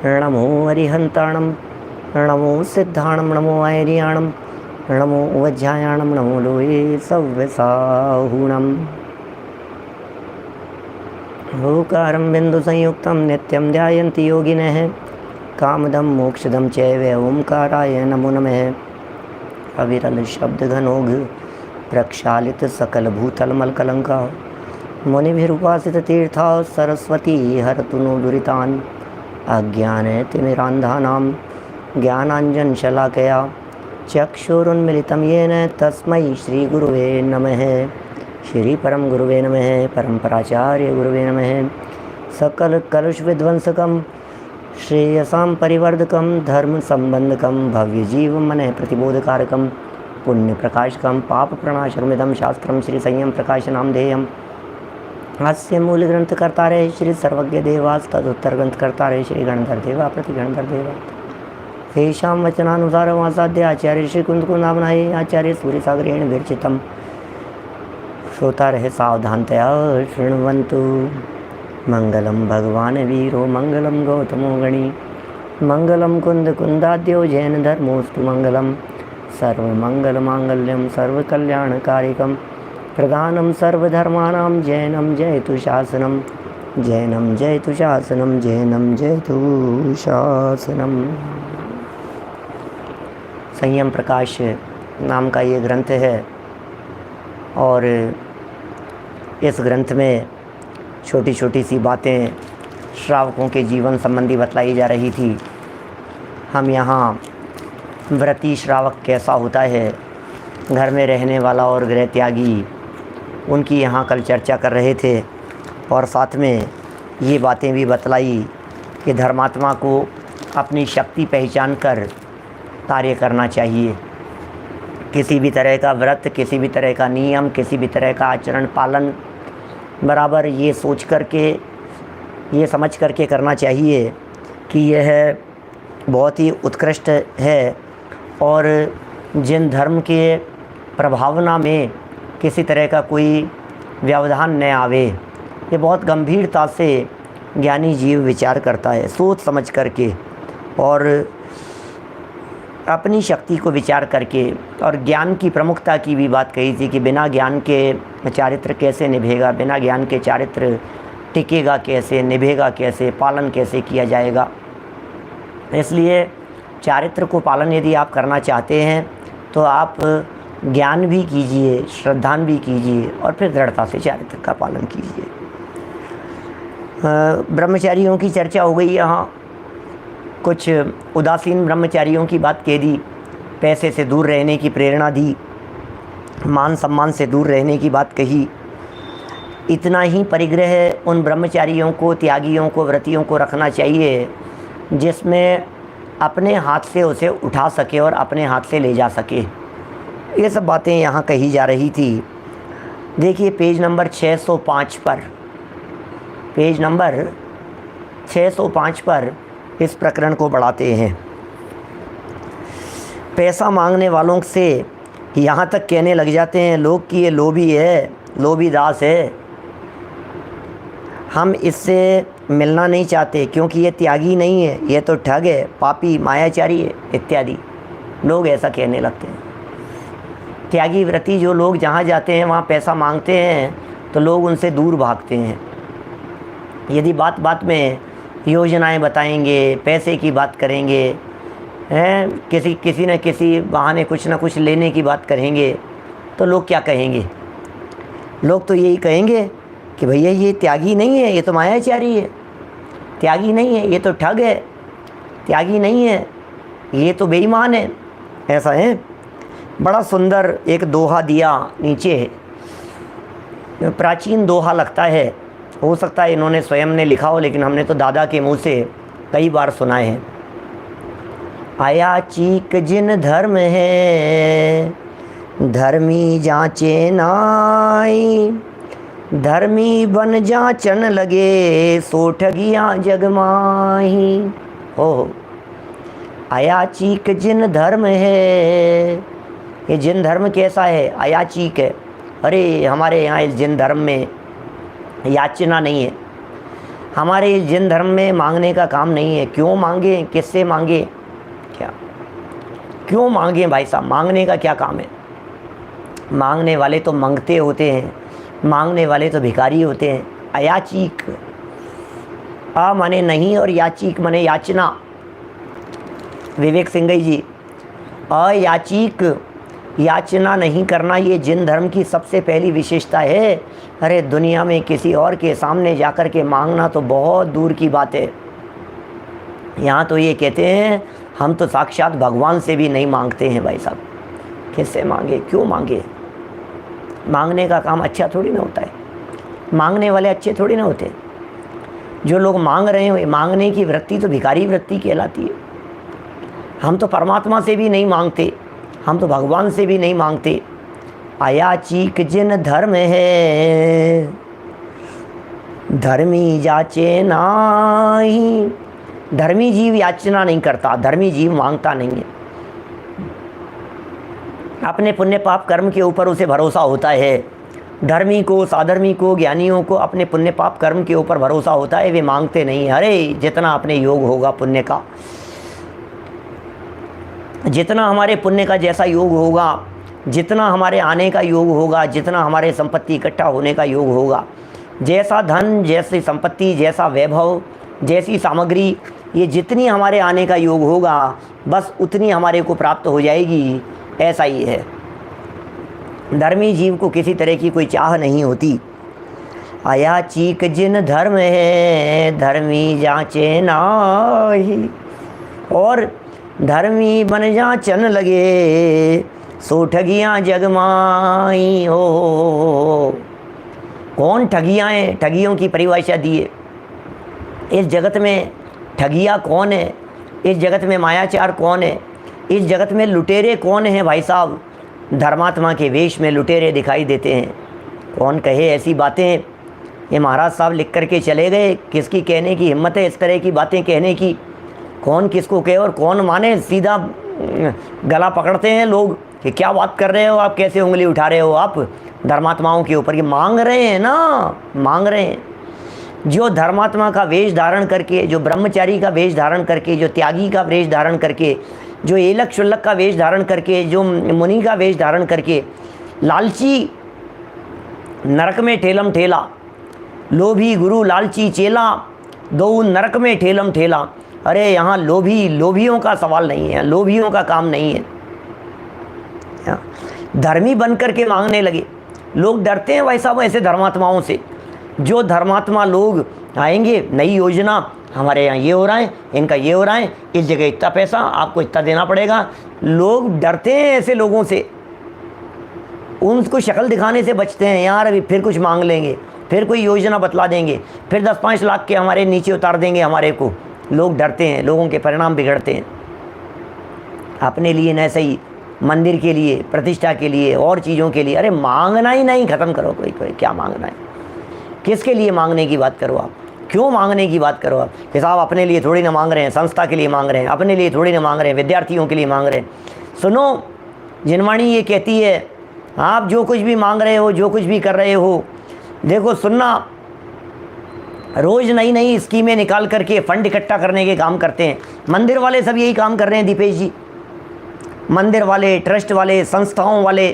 नमो अरिहंताणम, नमो सिद्धाणम, नमो आर्याणम, नमो वज्रायाणम, नमो लोये सव्यसाहूणम। ओकारं बिंदु संयुक्तं नित्यं ध्यायन्ति योगिनः, कामदं मोक्षदं चैव ओंकाराय नमो नमः। अविरल शब्द घनोघ प्रक्षालित सकल भूतल मलकलंका, मुनिभिरुपासित तीर्था सरस्वती हरतु नो दुरितान्। अज्ञानतिमिरान्धानां ज्ञानाञ्जनशलाकया चक्षुरुन्मिलितं येन तस्मै श्रीगुरुवे नमः। श्री परम गुरुवे नमः। परम्पराचार्य गुरुवे नमः। सकल कलुष विध्वंसकं श्रेयसां परिवर्धकं धर्म संबंधकं भव्य जीव मन प्रतिबोधकारकं पुण्य प्रकाशकं पाप प्रणाशकमिदं शास्त्रं श्री संयम प्रकाश नामधेयम्। हास्य मूल ग्रंथ कर्तारे श्री सर्वज्ञ देवास तदुत्तर ग्रंथ कर्तारे श्री गणधर देवा प्रति गणधर देवा। तेषां वचनानुसारम् आसाद्य आचार्य श्री कुंदकुंदामनाय आचार्य सूर्यसागरेण विरचितम्। श्रोता रहे सावधानतया शृण्वन्तु। मंगलम भगवान वीरो मंगलम गौतमो गणी, मंगलम कुंद कुंदाद्यो जैन धर्मोस्तु मंगलम। सर्वमंगल मांगल्यम सर्वकल्याणकारिकम प्रधानम सर्वधर्माणां जैनम जयतु शासनम, जैनम जयतु शासनम, जैनम जयतु शासनम। संयम प्रकाश नाम का ये ग्रंथ है और इस ग्रंथ में छोटी छोटी सी बातें श्रावकों के जीवन संबंधी बतलाई जा रही थी। हम यहाँ व्रती श्रावक कैसा होता है, घर में रहने वाला और गृह त्यागी, उनकी यहाँ कल चर्चा कर रहे थे और साथ में ये बातें भी बतलाई कि धर्मात्मा को अपनी शक्ति पहचान कर कार्य करना चाहिए। किसी भी तरह का व्रत, किसी भी तरह का नियम, किसी भी तरह का आचरण पालन बराबर ये सोच करके, ये समझ करके करना चाहिए कि यह बहुत ही उत्कृष्ट है और जिन धर्म के प्रभावना में किसी तरह का कोई व्यवधान न आवे, ये बहुत गंभीरता से ज्ञानी जीव विचार करता है सोच समझ करके और अपनी शक्ति को विचार करके। और ज्ञान की प्रमुखता की भी बात कही थी कि बिना ज्ञान के चारित्र कैसे निभेगा, बिना ज्ञान के चारित्र टिकेगा कैसे, निभेगा कैसे, पालन कैसे किया जाएगा। इसलिए चारित्र को पालन यदि आप करना चाहते हैं तो आप ज्ञान भी कीजिए, श्रद्धान भी कीजिए और फिर दृढ़ता से चारित्र का पालन कीजिए। ब्रह्मचारियों की चर्चा हो गई यहाँ, कुछ उदासीन ब्रह्मचारियों की बात कह दी, पैसे से दूर रहने की प्रेरणा दी, मान सम्मान से दूर रहने की बात कही। इतना ही परिग्रह उन ब्रह्मचारियों को, त्यागियों को, व्रतियों को रखना चाहिए जिसमें अपने हाथ से उसे उठा सके और अपने हाथ से ले जा सके। ये सब बातें यहाँ कही जा रही थी। देखिए पेज नंबर 605 पर, पेज नंबर 605 पर इस प्रकरण को बढ़ाते हैं। पैसा मांगने वालों से यहाँ तक कहने लग जाते हैं लोग कि ये लोभी है, लोभी दास है, हम इससे मिलना नहीं चाहते क्योंकि ये त्यागी नहीं है, ये तो ठग है, पापी, मायाचारी है इत्यादि। लोग ऐसा कहने लगते हैं। त्यागी व्रती जो लोग जहाँ जाते हैं वहाँ पैसा मांगते हैं तो लोग उनसे दूर भागते हैं। यदि बात बात में योजनाएं बताएंगे, पैसे की बात करेंगे, हैं किसी न किसी बहाने कुछ न कुछ लेने की बात करेंगे तो लोग क्या कहेंगे? लोग तो यही कहेंगे कि भैया ये त्यागी नहीं है, ये तो मायाचारी है, त्यागी नहीं है, ये तो ठग है, त्यागी नहीं है, ये तो बेईमान है। ऐसा है। बड़ा सुंदर एक दोहा दिया नीचे, प्राचीन दोहा लगता है, हो सकता है इन्होंने स्वयं ने लिखा हो, लेकिन हमने तो दादा के मुंह से कई बार सुनाए हैं। आया चीक जिन धर्म है, धर्मी जांचे नाई, धर्मी बन जांचन लगे, सो ठगियाँ जगमाही। हो अयाचीक जिन धर्म है, ये जिन धर्म कैसा है? अयाचीक है। अरे हमारे यहाँ इस जिन धर्म में याचना नहीं है, हमारे जिन धर्म में मांगने का काम नहीं है। क्यों मांगे, किससे मांगे, क्या क्यों मांगे भाई साहब? मांगने का क्या काम है? मांगने वाले तो मांगते होते हैं, मांगने वाले तो भिखारी होते हैं। अयाचिक, आ माने नहीं और याचिक माने याचना। विवेक सिंघई जी, अयाचिक याचना नहीं करना ये जिन धर्म की सबसे पहली विशेषता है। अरे दुनिया में किसी और के सामने जाकर के मांगना तो बहुत दूर की बात है। यहाँ तो ये कहते हैं हम तो साक्षात भगवान से भी नहीं मांगते हैं भाई साहब। किससे मांगे, क्यों मांगे? मांगने का काम अच्छा थोड़ी ना होता है, मांगने वाले अच्छे थोड़ी ना होते। जो लोग मांग रहे हैं, मांगने की वृत्ति तो भिखारी वृत्ति कहलाती है। हम तो परमात्मा से भी नहीं मांगते, हम तो भगवान से भी नहीं मांगते। अयाचिक जिन धर्म है, धर्मी जाचे नाही। धर्मी जीव याचना नहीं करता, धर्मी जीव मांगता नहीं है। अपने पुण्य पाप कर्म के ऊपर उसे भरोसा होता है। धर्मी को, साधर्मी को, ज्ञानियों को अपने पुण्य पाप कर्म के ऊपर भरोसा होता है, वे मांगते नहीं। अरे जितना अपने योग होगा पुण्य का, जितना हमारे पुण्य का जैसा योग होगा, जितना हमारे आने का योग होगा, जितना हमारे संपत्ति इकट्ठा होने का योग होगा, जैसा धन, जैसी संपत्ति, जैसा वैभव, जैसी सामग्री, ये जितनी हमारे आने का योग होगा बस उतनी हमारे को प्राप्त हो जाएगी। ऐसा ही है। धर्मी जीव को किसी तरह की कोई चाह नहीं होती। अयाचिक जिन धर्म है, धर्मी जाचे नाही। और धर्मी बन जाचन लगे, सो ठगियाँ जगमाई हो। कौन ठगियाँ हैं? ठगियों की परिभाषा दी है। इस जगत में ठगिया कौन है? इस जगत में मायाचार कौन है? इस जगत में लुटेरे कौन हैं भाई साहब? धर्मात्मा के वेश में लुटेरे दिखाई देते हैं। कौन कहे ऐसी बातें? ये महाराज साहब लिख करके चले गए। किसकी कहने की हिम्मत है इस तरह की बातें कहने की? कौन किसको कहे और कौन माने? सीधा गला पकड़ते हैं लोग कि क्या बात कर रहे हो आप, कैसे उंगली उठा रहे हो आप धर्मात्माओं के ऊपर? ये मांग रहे हैं ना, मांग रहे हैं। जो धर्मात्मा का वेश धारण करके, जो ब्रह्मचारी का वेश धारण करके, जो त्यागी का वेश धारण करके, जो एलक शुल्लक का वेश धारण करके, जो मुनि का वेश धारण करके, लालची नरक में ठेलम ठेला, लोभी गुरु लालची चेला, दो नरक में ठेलम ठेला। अरे यहाँ लोभियों का सवाल नहीं है, लोभियों का काम नहीं है। धर्मी बन करके मांगने लगे। लोग डरते हैं भाई साहब ऐसे धर्मात्माओं से। जो धर्मात्मा लोग आएंगे, नई योजना, हमारे यहाँ ये हो रहा है, इनका ये हो रहा है, इस जगह इतना पैसा, आपको इतना देना पड़ेगा। लोग डरते हैं ऐसे लोगों से, उनको शक्ल दिखाने से बचते हैं। यार अभी फिर कुछ मांग लेंगे, फिर कोई योजना बतला देंगे, फिर 10-5 लाख के हमारे नीचे उतार देंगे हमारे को। लोग डरते हैं, लोगों के परिणाम बिगड़ते हैं। अपने लिए न सही, मंदिर के लिए, प्रतिष्ठा के लिए, और चीज़ों के लिए। अरे मांगना ही नहीं, ख़त्म करो। कोई क्या मांगना है? किसके लिए मांगने की बात करो आप? क्यों मांगने की बात करो आप? कि साहब अपने लिए थोड़ी ना मांग रहे हैं, संस्था के लिए मांग रहे हैं, अपने लिए थोड़ी ना मांग रहे हैं, विद्यार्थियों के लिए मांग रहे हैं। सुनो, जिनवाणी ये कहती है आप जो कुछ भी मांग रहे हो, जो कुछ भी कर रहे हो, देखो सुनना, रोज़ नई नई स्कीमें निकाल करके फंड इकट्ठा करने के काम करते हैं। मंदिर वाले सब यही काम कर रहे हैं दीपेश जी। मंदिर वाले, ट्रस्ट वाले, संस्थाओं वाले,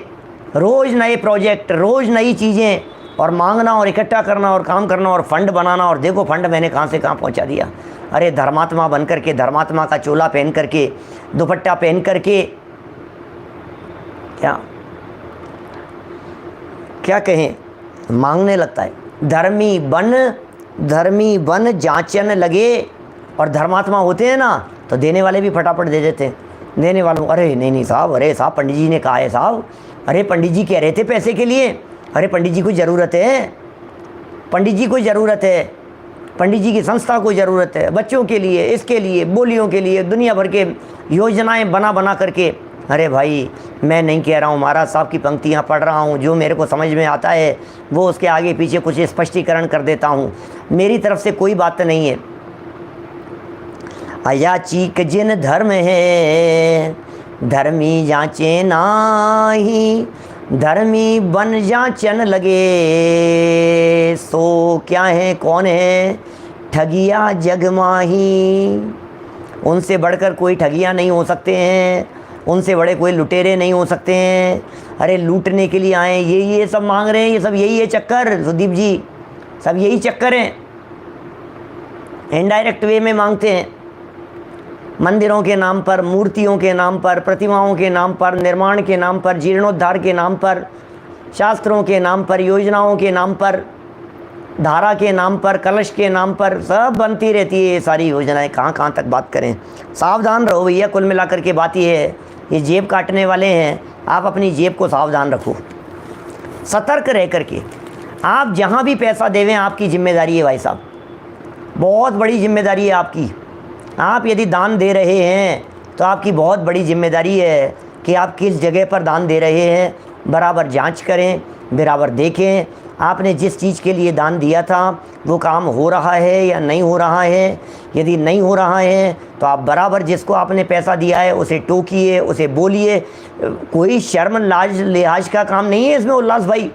रोज़ नए प्रोजेक्ट, रोज़ नई चीज़ें, और मांगना और इकट्ठा करना और काम करना और फंड बनाना। और देखो फंड मैंने कहाँ से कहाँ पहुँचा दिया। अरे धर्मात्मा बन करके, धर्मात्मा का चोला पहन करके, दुपट्टा पहन करके, क्या कहें, मांगने लगता है। धर्मी बन जांचन लगे। और धर्मात्मा होते हैं ना तो देने वाले भी फटाफट दे देते हैं। देने वालों, अरे नहीं साहब, अरे साहब पंडित जी ने कहा है साहब, अरे पंडित जी कह रहे थे पैसे के लिए, अरे पंडित जी को ज़रूरत है, पंडित जी को ज़रूरत है, पंडित जी की संस्था को ज़रूरत है, बच्चों के लिए, इसके लिए, बोलियों के लिए, दुनिया भर के योजनाएं बना करके। अरे भाई मैं नहीं कह रहा हूँ, महाराज साहब की पंक्तियाँ पढ़ रहा हूँ, जो मेरे को समझ में आता है वो उसके आगे पीछे कुछ स्पष्टीकरण कर देता हूँ। मेरी तरफ से कोई बात नहीं है। अयाचिक जिन धर्म है, धर्मी जांचे नाही। धर्मी बन जांचन लगे, सो क्या है, कौन है? ठगिया जग माही। उनसे बढ़कर कोई ठगिया नहीं हो सकते हैं, उनसे बड़े कोई लुटेरे नहीं हो सकते हैं। अरे लूटने के लिए आए, ये सब मांग रहे हैं, ये सब यही है चक्कर सुदीप जी, सब यही चक्कर हैं। इनडायरेक्ट वे में मांगते हैं, मंदिरों के नाम पर, मूर्तियों के नाम पर, प्रतिमाओं के नाम पर, निर्माण के नाम पर, जीर्णोद्धार के नाम पर, शास्त्रों के नाम पर, योजनाओं के नाम पर, धारा के नाम पर, कलश के नाम पर, सब बनती रहती है ये सारी योजनाएं। कहाँ कहाँ तक बात करें। सावधान रहो भैया, कुल मिलाकर के बात ये है, ये जेब काटने वाले हैं, आप अपनी जेब को सावधान रखो, सतर्क रह करके। आप जहाँ भी पैसा देवें आपकी जिम्मेदारी है भाई साहब, बहुत बड़ी जिम्मेदारी है आपकी। आप यदि दान दे रहे हैं तो आपकी बहुत बड़ी जिम्मेदारी है कि आप किस जगह पर दान दे रहे हैं, बराबर जांच करें, बराबर देखें आपने जिस चीज़ के लिए दान दिया था वो काम हो रहा है या नहीं हो रहा है। यदि नहीं हो रहा है तो आप बराबर जिसको आपने पैसा दिया है उसे टोकिए, उसे बोलिए। कोई शर्म लाज लिहाज का काम नहीं है इसमें उल्लास भाई,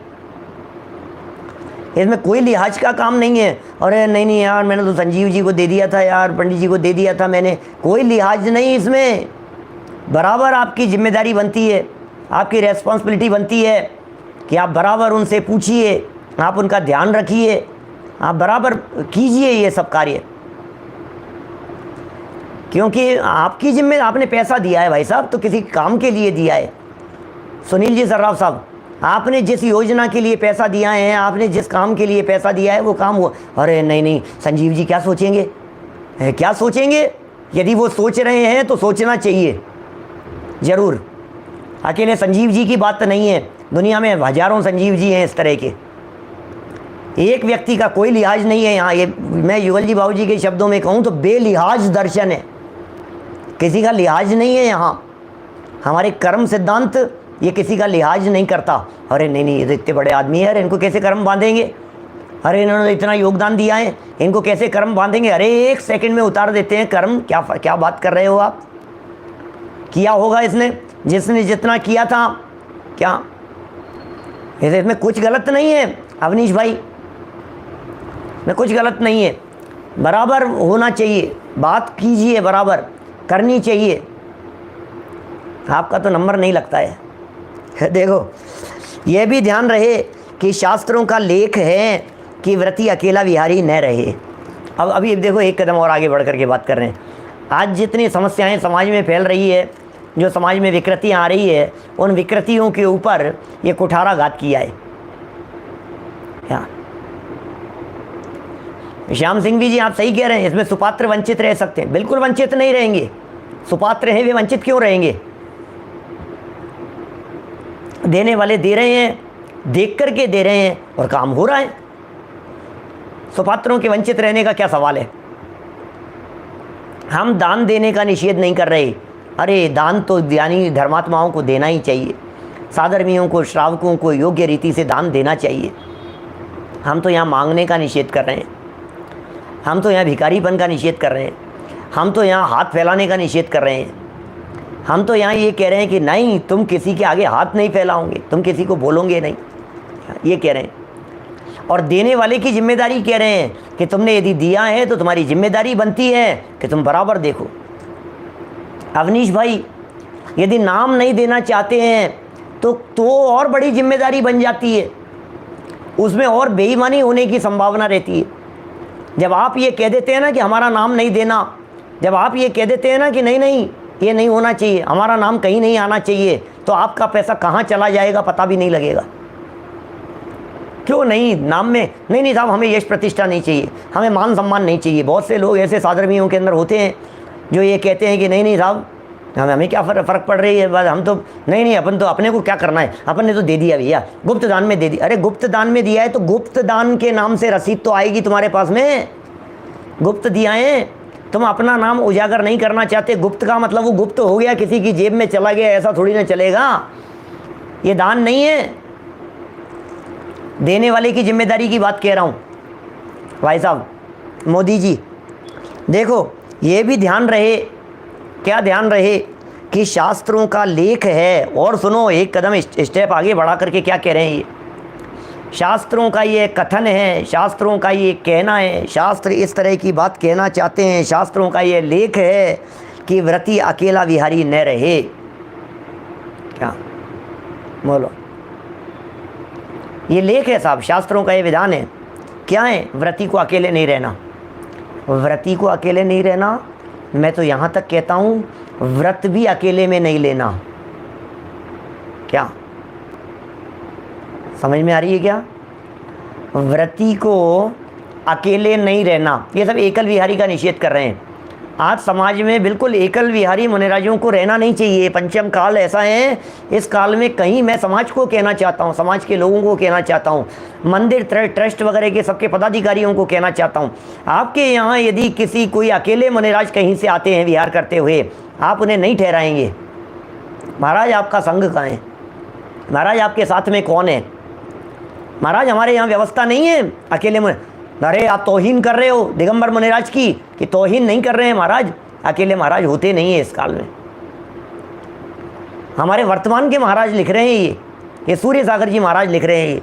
इसमें कोई लिहाज का काम नहीं है। अरे नहीं यार, मैंने तो संजीव जी को दे दिया था यार, पंडित जी को दे दिया था मैंने, कोई लिहाज नहीं इसमें। बराबर आपकी जिम्मेदारी बनती है, आपकी रेस्पॉन्सिबिलिटी बनती है कि आप बराबर उनसे पूछिए, आप उनका ध्यान रखिए, आप बराबर कीजिए ये सब कार्य, क्योंकि आपकी जिम्मेदारी, आपने पैसा दिया है भाई साहब तो किसी काम के लिए दिया है। सुनील जी सर्राफ साहब, आपने जिस योजना के लिए पैसा दिया है, आपने जिस काम के लिए पैसा दिया है वो काम हुआ। अरे नहीं संजीव जी क्या सोचेंगे, क्या सोचेंगे? यदि वो सोच रहे हैं तो सोचना चाहिए ज़रूर। अकेले संजीव जी की बात तो नहीं है, दुनिया में हजारों संजीव जी हैं इस तरह के, एक व्यक्ति का कोई लिहाज नहीं है यहाँ। ये मैं युगल जी बाबू जी के शब्दों में कहूँ तो बेलिहाज दर्शन है, किसी का लिहाज नहीं है यहाँ। हमारे कर्म सिद्धांत ये किसी का लिहाज नहीं करता। अरे नहीं ये तो इतने बड़े आदमी है, अरे इनको कैसे कर्म बांधेंगे, अरे इन्होंने इतना योगदान दिया है, इनको कैसे कर्म बांधेंगे। अरे एक सेकंड में उतार देते हैं कर्म। क्या बात कर रहे हो आप? किया होगा इसने, जिसने जितना किया था, क्या इसमें कुछ गलत नहीं है अवनीश भाई, में कुछ गलत नहीं है। बराबर होना चाहिए, बात कीजिए, बराबर करनी चाहिए। आपका तो नंबर नहीं लगता है। देखो ये भी ध्यान रहे कि शास्त्रों का लेख है कि व्रती अकेला विहारी न रहे। अब अभी देखो एक कदम और आगे बढ़ कर के बात कर रहे हैं। आज जितनी समस्याएं समाज में फैल रही है, जो समाज में विकृतियां आ रही है, उन विकृतियों के ऊपर ये कुठाराघात किया है। क्या श्याम सिंह जी आप सही कह रहे हैं, इसमें सुपात्र वंचित रह सकते हैं। बिल्कुल वंचित नहीं रहेंगे, सुपात्र हैं वे वंचित क्यों रहेंगे? देने वाले दे रहे हैं, देख करके दे रहे हैं और काम हो रहा है। सुपात्रों के वंचित रहने का क्या सवाल है? हम दान देने का निषेध नहीं कर रहे। अरे दान तो यानी धर्मात्माओं को देना ही चाहिए, साधर्मियों को, श्रावकों को योग्य रीति से दान देना चाहिए। हम तो यहाँ मांगने का निषेध कर रहे हैं, हम तो यहाँ भिखारीपन का निषेध कर रहे हैं, हम तो यहाँ हाथ फैलाने का निषेध कर रहे हैं। हम तो यहाँ ये कह रहे हैं कि नहीं, तुम किसी के आगे हाथ नहीं फैलाओगे, तुम किसी को बोलोगे नहीं, ये कह रहे हैं। और देने वाले की जिम्मेदारी कह रहे हैं कि तुमने यदि दिया है तो तुम्हारी जिम्मेदारी बनती है कि तुम बराबर देखो। अवनीश भाई, यदि नाम नहीं देना चाहते हैं तो और बड़ी जिम्मेदारी बन जाती है, उसमें और बेईमानी होने की संभावना रहती है। जब आप ये कह देते हैं ना कि हमारा नाम नहीं देना, जब आप ये कह देते हैं ना कि नहीं ये नहीं होना चाहिए, हमारा नाम कहीं नहीं आना चाहिए, तो आपका पैसा कहाँ चला जाएगा पता भी नहीं लगेगा। क्यों नहीं? नाम में नहीं साहब, हमें यश प्रतिष्ठा नहीं चाहिए, हमें मान सम्मान नहीं चाहिए। बहुत से लोग ऐसे साधर्मियों के अंदर होते हैं जो ये कहते हैं कि नहीं साहब, हमें क्या फ़र्क पड़ रही है, बस हम तो नहीं अपन तो अपने को क्या करना है, अपन ने तो दे दिया भैया, गुप्त दान में दे दिया। अरे गुप्त दान में दिया है तो गुप्त दान के नाम से रसीद तो आएगी तुम्हारे पास में। गुप्त दिया है, तुम अपना नाम उजागर नहीं करना चाहते, गुप्त का मतलब वो गुप्त हो गया, किसी की जेब में चला गया, ऐसा थोड़ी ना चलेगा। ये दान नहीं है, देने वाले की जिम्मेदारी की बात कह रहा हूँ भाई साहब। मोदी जी देखो, ये भी ध्यान रहे, क्या ध्यान रहे कि शास्त्रों का लेख है। और सुनो, एक कदम स्टेप आगे बढ़ा करके क्या कह रहे हैं ये, शास्त्रों का ये कथन है, शास्त्रों का ये कहना है, शास्त्र इस तरह की बात कहना चाहते हैं, शास्त्रों का ये लेख है कि व्रती अकेला विहारी न रहे। क्या बोलो, ये लेख है साहब, शास्त्रों का ये विधान है। क्या है? व्रती को अकेले नहीं रहना, व्रती को अकेले नहीं रहना। मैं तो यहाँ तक कहता हूँ व्रत भी अकेले में नहीं लेना। क्या समझ में आ रही है क्या? व्रती को अकेले नहीं रहना, ये सब एकल विहारी का निषेध कर रहे हैं। आज समाज में बिल्कुल एकल विहारी मुनिराजों को रहना नहीं चाहिए। पंचम काल ऐसा है, इस काल में कहीं मैं समाज को कहना चाहता हूँ, समाज के लोगों को कहना चाहता हूँ, मंदिर ट्रस्ट वगैरह के सबके पदाधिकारियों को कहना चाहता हूँ, आपके यहाँ यदि किसी कोई अकेले मुनिराज कहीं से आते हैं विहार करते हुए, आप उन्हें नहीं ठहराएंगे। महाराज आपका संघ कहाँ है? महाराज आपके साथ में कौन है? महाराज हमारे यहाँ व्यवस्था नहीं है अकेले में। अरे आप तौहीन कर रहे हो दिगंबर मुनिराज की, कि तौहीन नहीं कर रहे हैं महाराज, अकेले महाराज होते नहीं है इस काल में। हमारे वर्तमान के महाराज लिख रहे हैं, ये सूर्य सागर जी महाराज लिख रहे हैं।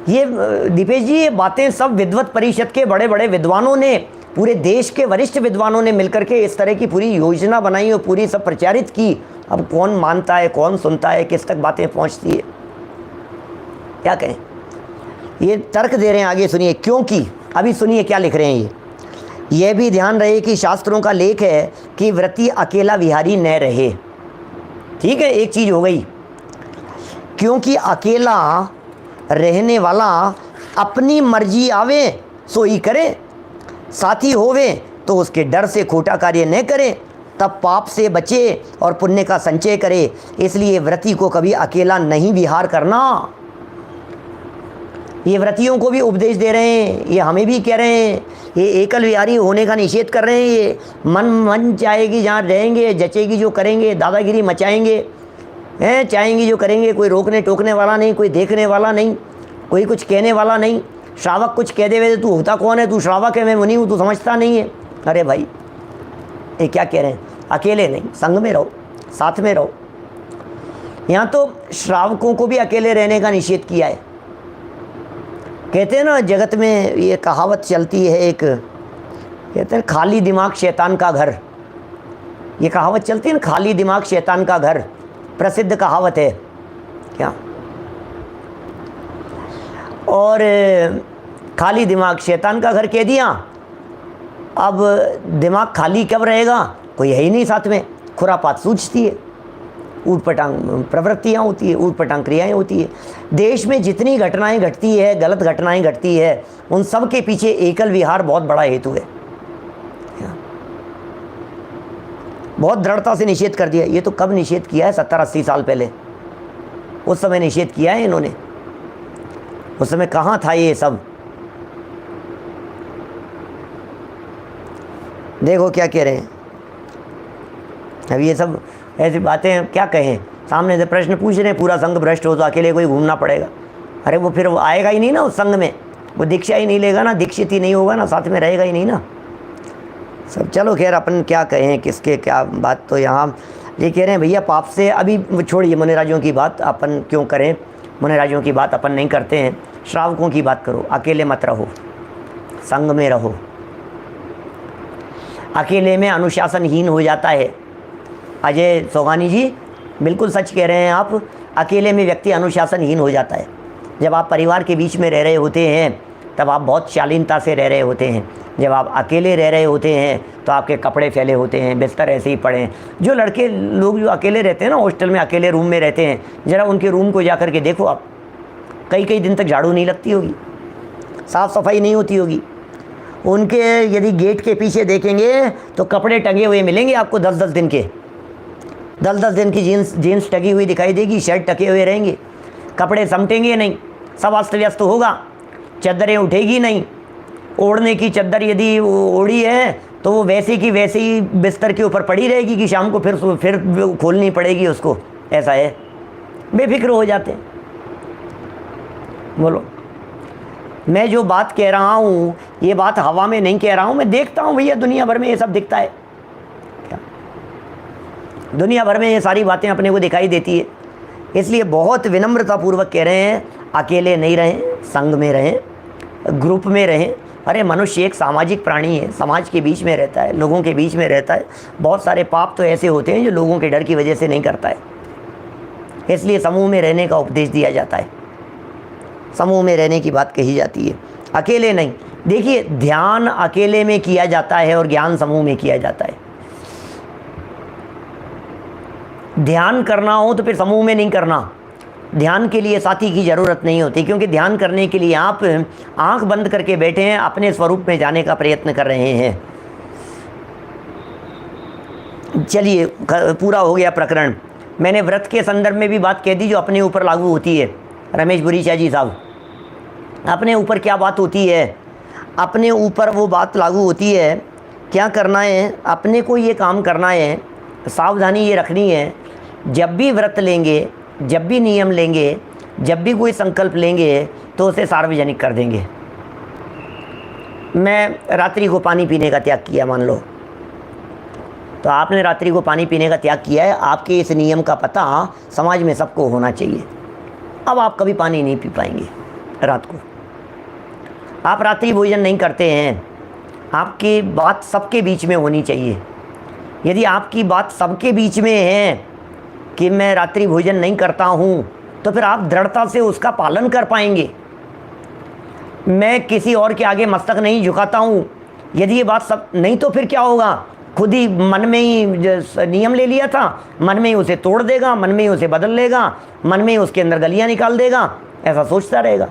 ये दीपेश जी, ये बातें सब विद्वत परिषद के बड़े बड़े विद्वानों ने, पूरे देश के वरिष्ठ विद्वानों ने मिलकर के इस तरह की पूरी योजना बनाई और पूरी सब प्रचारित की। अब कौन मानता है, कौन सुनता है, किस तक बातें पहुंचती है, क्या कहें? ये तर्क दे रहे हैं, आगे सुनिए। क्योंकि अभी सुनिए क्या लिख रहे हैं ये भी ध्यान रहे कि शास्त्रों का लेख है कि व्रती अकेला विहारी न रहे। ठीक है, एक चीज़ हो गई, क्योंकि अकेला रहने वाला अपनी मर्जी आवे सो ही करे, साथी होवे तो उसके डर से खोटा कार्य न करे, तब पाप से बचे और पुण्य का संचय करे। इसलिए व्रती को कभी अकेला नहीं विहार करना। ये व्रतियों को भी उपदेश दे रहे हैं, ये हमें भी कह रहे हैं, ये एकल विहारी होने का निषेध कर रहे हैं। ये मन चाहेगी जहाँ रहेंगे, जचेगी जो करेंगे, दादागिरी मचाएंगे, हैं चाहेंगी जो करेंगे, कोई रोकने टोकने वाला नहीं, कोई देखने वाला नहीं, कोई कुछ कहने वाला नहीं। श्रावक कुछ कह देवे, तू होता कौन है, तू श्रावक है, मैं मुनि हूँ, तू समझता नहीं है। अरे भाई ये क्या कह रहे हैं? अकेले नहीं, संग में रहो, साथ में रहो। यहाँ तो श्रावकों को भी अकेले रहने का निषेध किया है। कहते हैं ना, जगत में ये कहावत चलती है एक, कहते हैं खाली दिमाग शैतान का घर। ये कहावत चलती है ना, खाली दिमाग शैतान का घर, प्रसिद्ध कहावत है क्या? और खाली दिमाग शैतान का घर कह दिया। अब दिमाग खाली कब रहेगा? कोई है ही नहीं साथ में, खुरापात सूझती है, ऊटपटांग प्रवृत्तियाँ होती है, ऊटपटांग क्रियाएँ होती है। देश में जितनी घटनाएं घटती है, गलत घटनाएं घटती है, उन सब के पीछे एकल विहार बहुत बड़ा हेतु है। बहुत दृढ़ता से निषेध कर दिया। ये तो कब निषेध किया है? 70-80 साल पहले, उस समय निषेध किया है इन्होंने। उस समय कहाँ था ये सब? देखो क्या कह रहे हैं। अब ये सब ऐसी बातें क्या कहें? सामने से प्रश्न पूछ रहे हैं, पूरा संघ भ्रष्ट हो तो अकेले कोई घूमना पड़ेगा। अरे वो फिर वो आएगा ही नहीं ना उस संघ में, वो दीक्षा ही नहीं लेगा ना, दीक्षित ही नहीं होगा ना, साथ में रहेगा ही नहीं ना सब। चलो खैर, अपन क्या कहें, किसके क्या बात। तो यहाँ ये कह रहे हैं भैया पाप से, अभी छोड़िए मुनिराजों की बात, अपन क्यों करें, मुनिराजों की बात अपन नहीं करते हैं। श्रावकों की बात करो, अकेले मत रहो, संग में रहो। अकेले में अनुशासनहीन हो जाता है। अजय सोगानी जी बिल्कुल सच कह रहे हैं आप, अकेले में व्यक्ति अनुशासनहीन हो जाता है। जब आप परिवार के बीच में रह रहे होते हैं तब आप बहुत शालीनता से रह रहे होते हैं। जब आप अकेले रह रहे होते हैं तो आपके कपड़े फैले होते हैं, बिस्तर ऐसे ही पड़े हैं। जो लड़के लोग जो अकेले रहते हैं ना, हॉस्टल में अकेले रूम में रहते हैं, ज़रा उनके रूम को जा कर के देखो आप, कई कई दिन तक झाड़ू नहीं लगती होगी, साफ़ सफाई नहीं होती होगी। उनके यदि गेट के पीछे देखेंगे तो कपड़े टंगे हुए मिलेंगे आपको, 10-10 दिन के, 10-10 दिन की जीन्स टंगी हुई दिखाई देगी, शर्ट टके हुए रहेंगे, कपड़े समटेंगे नहीं, सब अस्त व्यस्त होगा, चद्दरें उठेगी नहीं। ओढ़ने की चद्दर यदि ओढ़ी है तो वो वैसे की वैसे ही बिस्तर के ऊपर पड़ी रहेगी कि शाम को फिर खोलनी पड़ेगी उसको। ऐसा है, बेफिक्र हो जाते हैं। बोलो, मैं जो बात कह रहा हूँ ये बात हवा में नहीं कह रहा हूँ, मैं देखता हूँ भैया दुनिया भर में ये सब दिखता है क्या? दुनिया भर में ये सारी बातें अपने को दिखाई देती है। इसलिए बहुत विनम्रतापूर्वक कह रहे हैं, अकेले नहीं रहें, संग में रहें, ग्रुप में रहें। अरे मनुष्य एक सामाजिक प्राणी है, समाज के बीच में रहता है, लोगों के बीच में रहता है। बहुत सारे पाप तो ऐसे होते हैं जो लोगों के डर की वजह से नहीं करता है, इसलिए समूह में रहने का उपदेश दिया जाता है, समूह में रहने की बात कही जाती है, अकेले नहीं। देखिए, ध्यान अकेले में किया जाता है और ज्ञान समूह में किया जाता है। ध्यान करना हो तो फिर समूह में नहीं करना। ध्यान के लिए साथी की ज़रूरत नहीं होती, क्योंकि ध्यान करने के लिए आप आंख बंद करके बैठे हैं, अपने स्वरूप में जाने का प्रयत्न कर रहे हैं। चलिए, पूरा हो गया प्रकरण। मैंने व्रत के संदर्भ में भी बात कह दी जो अपने ऊपर लागू होती है। रमेश बुरीचा जी साहब, अपने ऊपर क्या बात होती है? अपने ऊपर वो बात लागू होती है, क्या करना है, अपने को ये काम करना है, सावधानी ये रखनी है, जब भी व्रत लेंगे, जब भी नियम लेंगे, जब भी कोई संकल्प लेंगे तो उसे सार्वजनिक कर देंगे। मैं रात्रि को पानी पीने का त्याग किया, मान लो, तो आपने रात्रि को पानी पीने का त्याग किया है, आपके इस नियम का पता समाज में सबको होना चाहिए। अब आप कभी पानी नहीं पी पाएंगे रात को। आप रात्रि भोजन नहीं करते हैं, आपकी बात सबके बीच में होनी चाहिए। यदि आपकी बात सबके बीच में है कि मैं रात्रि भोजन नहीं करता हूँ, तो फिर आप दृढ़ता से उसका पालन कर पाएंगे। मैं किसी और के आगे मस्तक नहीं झुकाता हूँ, यदि ये बात सब नहीं, तो फिर क्या होगा? खुद ही मन में ही नियम ले लिया था, मन में ही उसे तोड़ देगा, मन में ही उसे बदल लेगा, मन में ही उसके अंदर गलियाँ निकाल देगा, ऐसा सोचता रहेगा।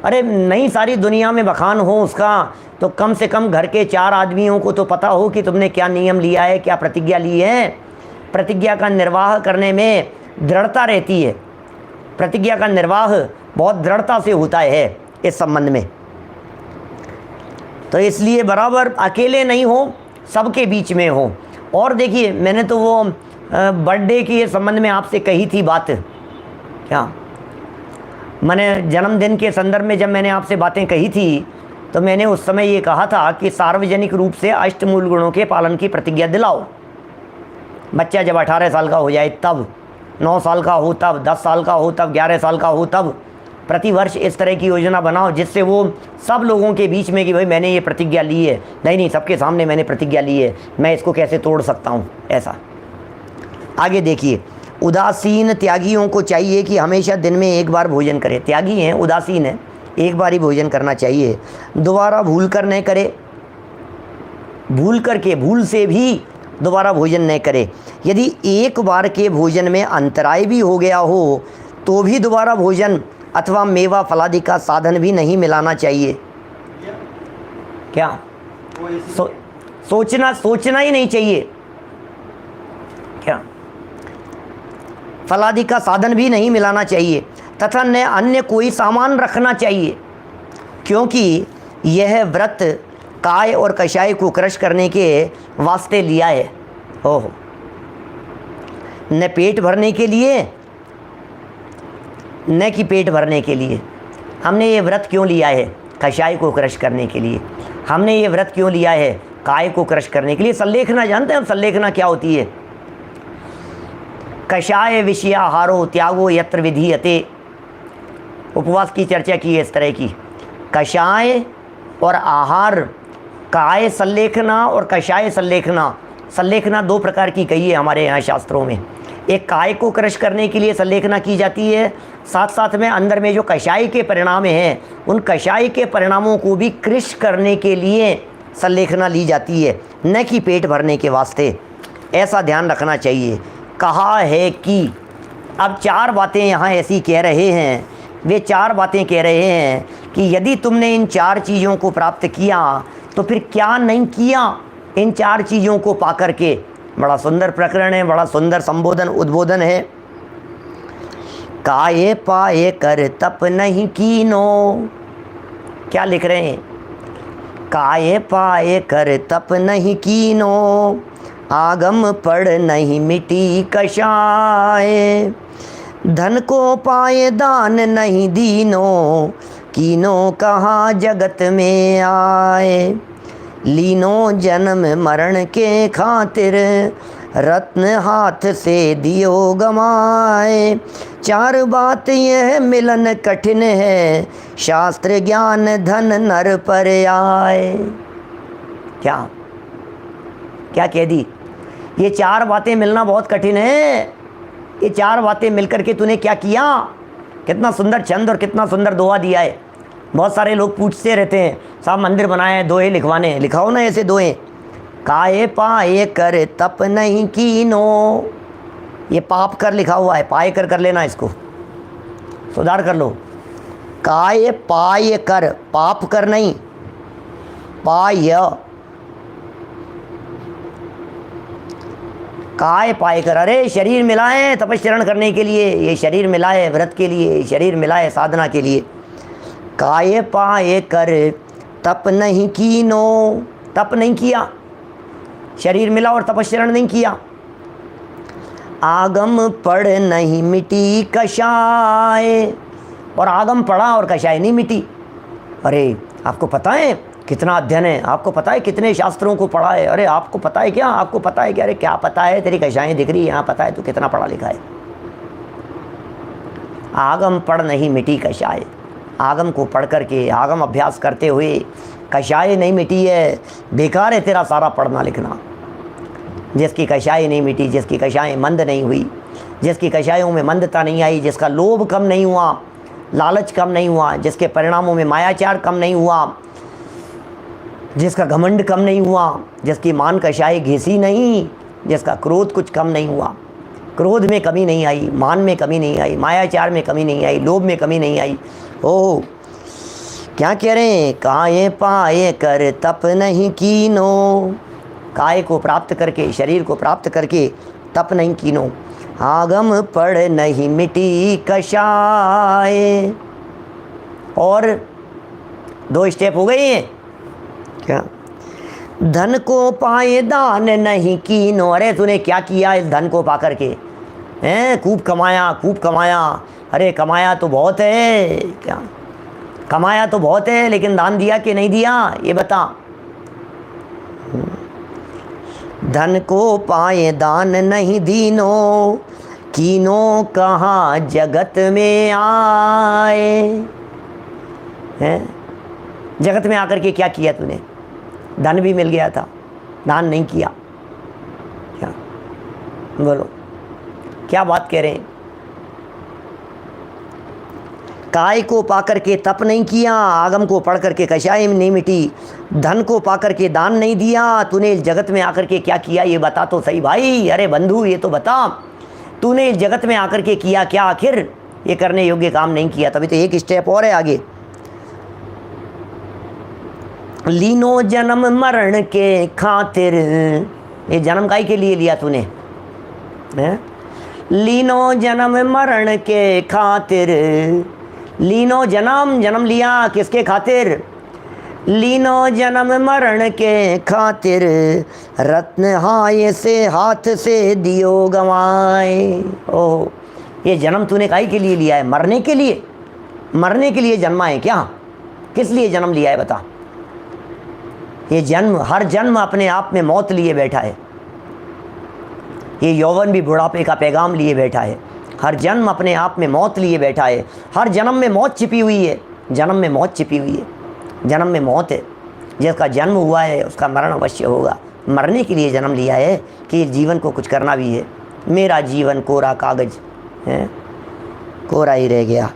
अरे नहीं, सारी दुनिया में बखान हो उसका, तो कम से कम घर के 4 आदमियों को तो पता हो कि तुमने क्या नियम लिया है, क्या प्रतिज्ञा ली है। प्रतिज्ञा का निर्वाह करने में दृढ़ता रहती है, प्रतिज्ञा का निर्वाह बहुत दृढ़ता से होता है इस संबंध में। तो इसलिए बराबर अकेले नहीं हो, सबके बीच में हो। और देखिए, मैंने तो वो बर्थडे के संबंध में आपसे कही थी बात, क्या मैंने जन्मदिन के संदर्भ में जब मैंने आपसे बातें कही थी, तो मैंने उस समय ये कहा था कि सार्वजनिक रूप से अष्टमूल गुणों के पालन की प्रतिज्ञा दिलाओ। बच्चा जब 18 साल का हो जाए तब, 9 साल का हो तब, 10 साल का हो तब, 11 साल का हो तब, प्रतिवर्ष इस तरह की योजना बनाओ जिससे वो सब लोगों के बीच में कि भाई मैंने ये प्रतिज्ञा ली है, नहीं सबके सामने मैंने प्रतिज्ञा ली है, मैं इसको कैसे तोड़ सकता हूँ, ऐसा। आगे देखिए, उदासीन त्यागियों को चाहिए कि हमेशा दिन में एक बार भोजन करें। त्यागी हैं, उदासीन है, एक बार ही भोजन करना चाहिए। दोबारा भूल कर न करे, भूल करके, भूल से भी दोबारा भोजन न करे। यदि एक बार के भोजन में अंतराय भी हो गया हो तो भी दोबारा भोजन अथवा मेवा फलादि का साधन भी नहीं मिलाना चाहिए। क्या सोचना ही नहीं चाहिए, क्या फलादि का साधन भी नहीं मिलाना चाहिए, तथा न अन्य कोई सामान रखना चाहिए, क्योंकि यह व्रत काय और कषाय को क्रश करने के वास्ते लिया है। ओहो, न पेट भरने के लिए, न कि पेट भरने के लिए। हमने ये व्रत क्यों लिया है? कषाय को क्रश करने के लिए। हमने ये व्रत क्यों लिया है? काय को क्रश करने के लिए। सल्लेखना जानते हैं हम? सल्लेखना क्या होती है? कषाय विषयाहारो त्यागो यत्र विधीयते। उपवास की चर्चा की है इस तरह की। कषाय और आहार, काय सल्लेखना और कषाय सल्लेखना। सल्लेखना 2 प्रकार की कही है हमारे यहाँ शास्त्रों में। एक काय को क्रश करने के लिए सल्लेखना की जाती है, साथ साथ में अंदर में जो कषाय के परिणाम हैं उन कषाय के परिणामों को भी क्रश करने के लिए सल्लेखना ली जाती है, न कि पेट भरने के वास्ते। ऐसा ध्यान रखना चाहिए। कहा है कि अब 4 बातें यहाँ ऐसी कह रहे हैं, वे 4 बातें कह रहे हैं कि यदि तुमने इन 4 चीज़ों को प्राप्त किया तो फिर क्या नहीं किया इन 4 चीज़ों को पाकर के। बड़ा सुंदर प्रकरण है, बड़ा सुंदर संबोधन उद्बोधन है। काये पाए कर तप नहीं कीनो। क्या लिख रहे हैं? काये पाए कर तप नहीं कीनो, आगम पढ़ नहीं मिटी कषाय। धन को पाए दान नहीं दीनो, कीनो कहाँ जगत में आए। लीनो जन्म मरण के खातिर, रत्न हाथ से दियो गमाए। चार बात यह मिलन कठिन है, शास्त्र ज्ञान धन नर पर आए। क्या क्या कह दी? ये चार बातें मिलना बहुत कठिन है। ये चार बातें मिलकर के तूने क्या किया? कितना सुंदर छंद और कितना सुंदर दोहा दिया है। बहुत सारे लोग पूछते रहते हैं, साहब मंदिर बनाए दोहे लिखवाने, लिखाओ ना ऐसे दोहे। काये पाए कर तप नहीं कीनो, ये पाप कर लिखा हुआ है, पाए कर लेना, इसको सुधार कर लो। काय पाए कर, पाप कर नहीं, पाय, काय पाए कर। अरे शरीर मिला है तपस्चरण करने के लिए, ये शरीर मिला है व्रत के लिए, शरीर मिला है साधना के लिए। काय पाए कर तप नहीं कीनो, तप नहीं किया, शरीर मिला और तपस्चरण नहीं किया। आगम पढ़ नहीं मिटी कषाय, और आगम पढ़ा और कषाय नहीं मिटी। अरे आपको पता है कितना अध्ययन है, आपको पता है कितने शास्त्रों को पढ़ा है, अरे आपको पता है क्या, आपको पता है क्या? अरे क्या पता है, तेरी कषाएं दिख रही है, यहाँ पता है तू कितना पढ़ा लिखा है। आगम पढ़ नहीं मिटी कषाय, आगम को पढ़ करके, आगम अभ्यास करते हुए कषाय नहीं मिटी है। बेकार है तेरा सारा पढ़ना लिखना। जिसकी कषाय नहीं मिटी, जिसकी कषाय मंद नहीं हुई, जिसकी कषायों में मंदता नहीं आई, जिसका लोभ कम नहीं हुआ, लालच कम नहीं हुआ, जिसके परिणामों में मायाचार कम नहीं हुआ, जिसका घमंड कम नहीं हुआ, जिसकी मान कषाय घिसी नहीं, जिसका क्रोध कुछ कम नहीं हुआ, क्रोध में कमी नहीं आई, मान में कमी नहीं आई, मायाचार में कमी नहीं आई, लोभ में कमी नहीं आई। ओह क्या कह रहे हैं? काये पाए कर तप नहीं कीनो, काय को प्राप्त करके, शरीर को प्राप्त करके तप नहीं कीनो। आगम पढ़ नहीं मिटी कषाय, और दो स्टेप हो गई हैं। क्या? धन को पाए दान नहीं कीनो। अरे तूने क्या किया इस धन को पा करके? हैं, खूब कमाया, खूब कमाया। अरे कमाया तो बहुत है, क्या कमाया तो बहुत है, लेकिन दान दिया कि नहीं दिया ये बता। धन को पाए दान नहीं दीनो, कीनो कहाँ जगत में आए। हैं, जगत में आकर के क्या किया तूने? धन भी मिल गया था, दान नहीं किया। क्या बोलो, क्या बात कह रहे हैं? काय को पाकर के तप नहीं किया, आगम को पढ़ करके कषाय नहीं मिटी, धन को पाकर के दान नहीं दिया, तूने इस जगत में आकर के क्या किया ये बता तो सही भाई। अरे बंधु ये तो बता, तूने इस जगत में आकर के किया क्या? आखिर ये करने योग्य काम नहीं किया। तभी तो एक स्टेप और है आगे। लीनो जन्म मरण के खातिर, ये जन्म काई के लिए लिया तूने? लीनो जन्म मरण के खातिर, लीनो जन्म लिया किसके खातिर? लीनो जन्म मरण के खातिर, रत्न हाय से हाथ से दियो गवाए। ओह, ये जन्म तूने काई के लिए लिया है? मरने के लिए? मरने के लिए जन्मा है क्या? किस लिए जन्म लिया है बता? ये जन्म, हर जन्म अपने आप में मौत लिए बैठा है। ये यौवन भी बुढ़ापे का पैगाम लिए बैठा है। हर जन्म अपने आप में मौत लिए बैठा है। हर जन्म में मौत छिपी हुई है, जन्म में मौत छिपी हुई है, जन्म में मौत है। जिसका जन्म हुआ है उसका मरण अवश्य होगा। मरने के लिए जन्म लिया है कि जीवन को कुछ करना भी है। मेरा जीवन कोरा कागज है, कोरा ही रह गया।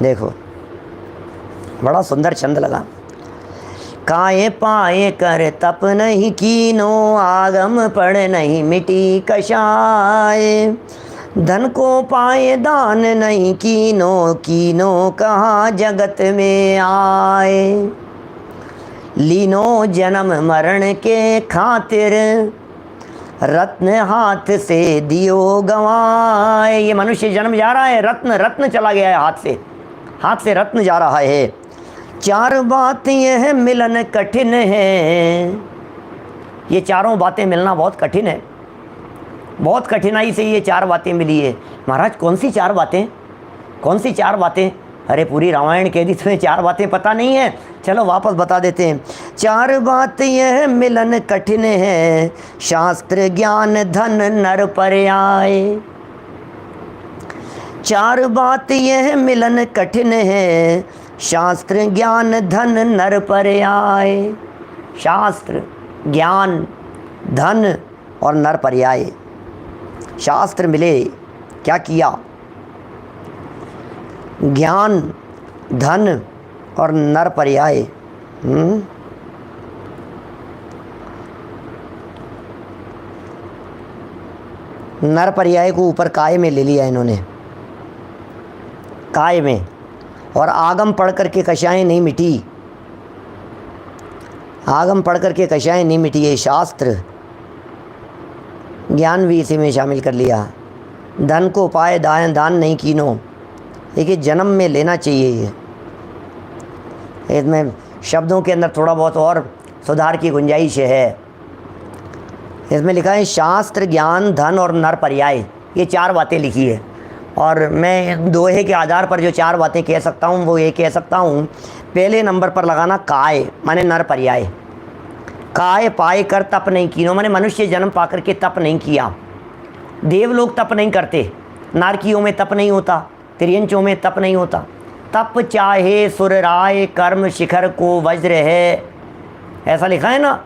देखो बड़ा सुंदर छंद लगा। काये पाए कर तप नहीं कीनो, आगम पढ़ नहीं मिटी कषाय। धन को पाए दान नहीं कीनो, कीनो कहाँ जगत में आए। लीनो जन्म मरण के खातिर, रत्न हाथ से दियो गवाए। ये मनुष्य जन्म जा रहा है, रत्न चला गया है हाथ से रत्न जा रहा है। चार बात यह मिलन कठिन है, ये चारों बातें मिलना बहुत कठिन है। बहुत कठिनाई से ये चार बातें मिली है। महाराज कौन सी चार बातें? कौन सी चार बातें? अरे पूरी रामायण कह दी, तुम्हें 4 बातें पता नहीं है? चलो वापस बता देते हैं। 4 बात यह मिलन कठिन है, शास्त्र ज्ञान धन नर पर आए। 4 बात यह मिलन कठिन है, शास्त्र ज्ञान धन नर पर आए। शास्त्र, ज्ञान, धन और नर पर आए। शास्त्र मिले, क्या किया? ज्ञान, धन और नर पर्याय। नर पर्याय को ऊपर काय में ले लिया इन्होंने, काय में। और आगम पढ़ करके कषाएं नहीं मिटी, आगम पढ़ करके कषाएं नहीं मिटी। ये शास्त्र, ज्ञान भी इसी में शामिल कर लिया। धन को पाए दान नहीं कीनो, देखिए जन्म में लेना चाहिए। ये इसमें शब्दों के अंदर थोड़ा बहुत और सुधार की गुंजाइश है। इसमें लिखा है शास्त्र, ज्ञान, धन और नर पर्याय, ये 4 बातें लिखी है। और मैं दोहे के आधार पर जो 4 बातें कह सकता हूँ वो ये कह सकता हूँ। पहले नंबर पर लगाना काय, माने नर पर्याय। काय पाए कर तप नहीं कीनो, माने मनुष्य जन्म पाकर के तप नहीं किया। देव लोग तप नहीं करते, नारकियों में तप नहीं होता, त्रियंचों में तप नहीं होता। तप चाहे सुर राय, कर्म शिखर को वज्र है, ऐसा लिखा है ना।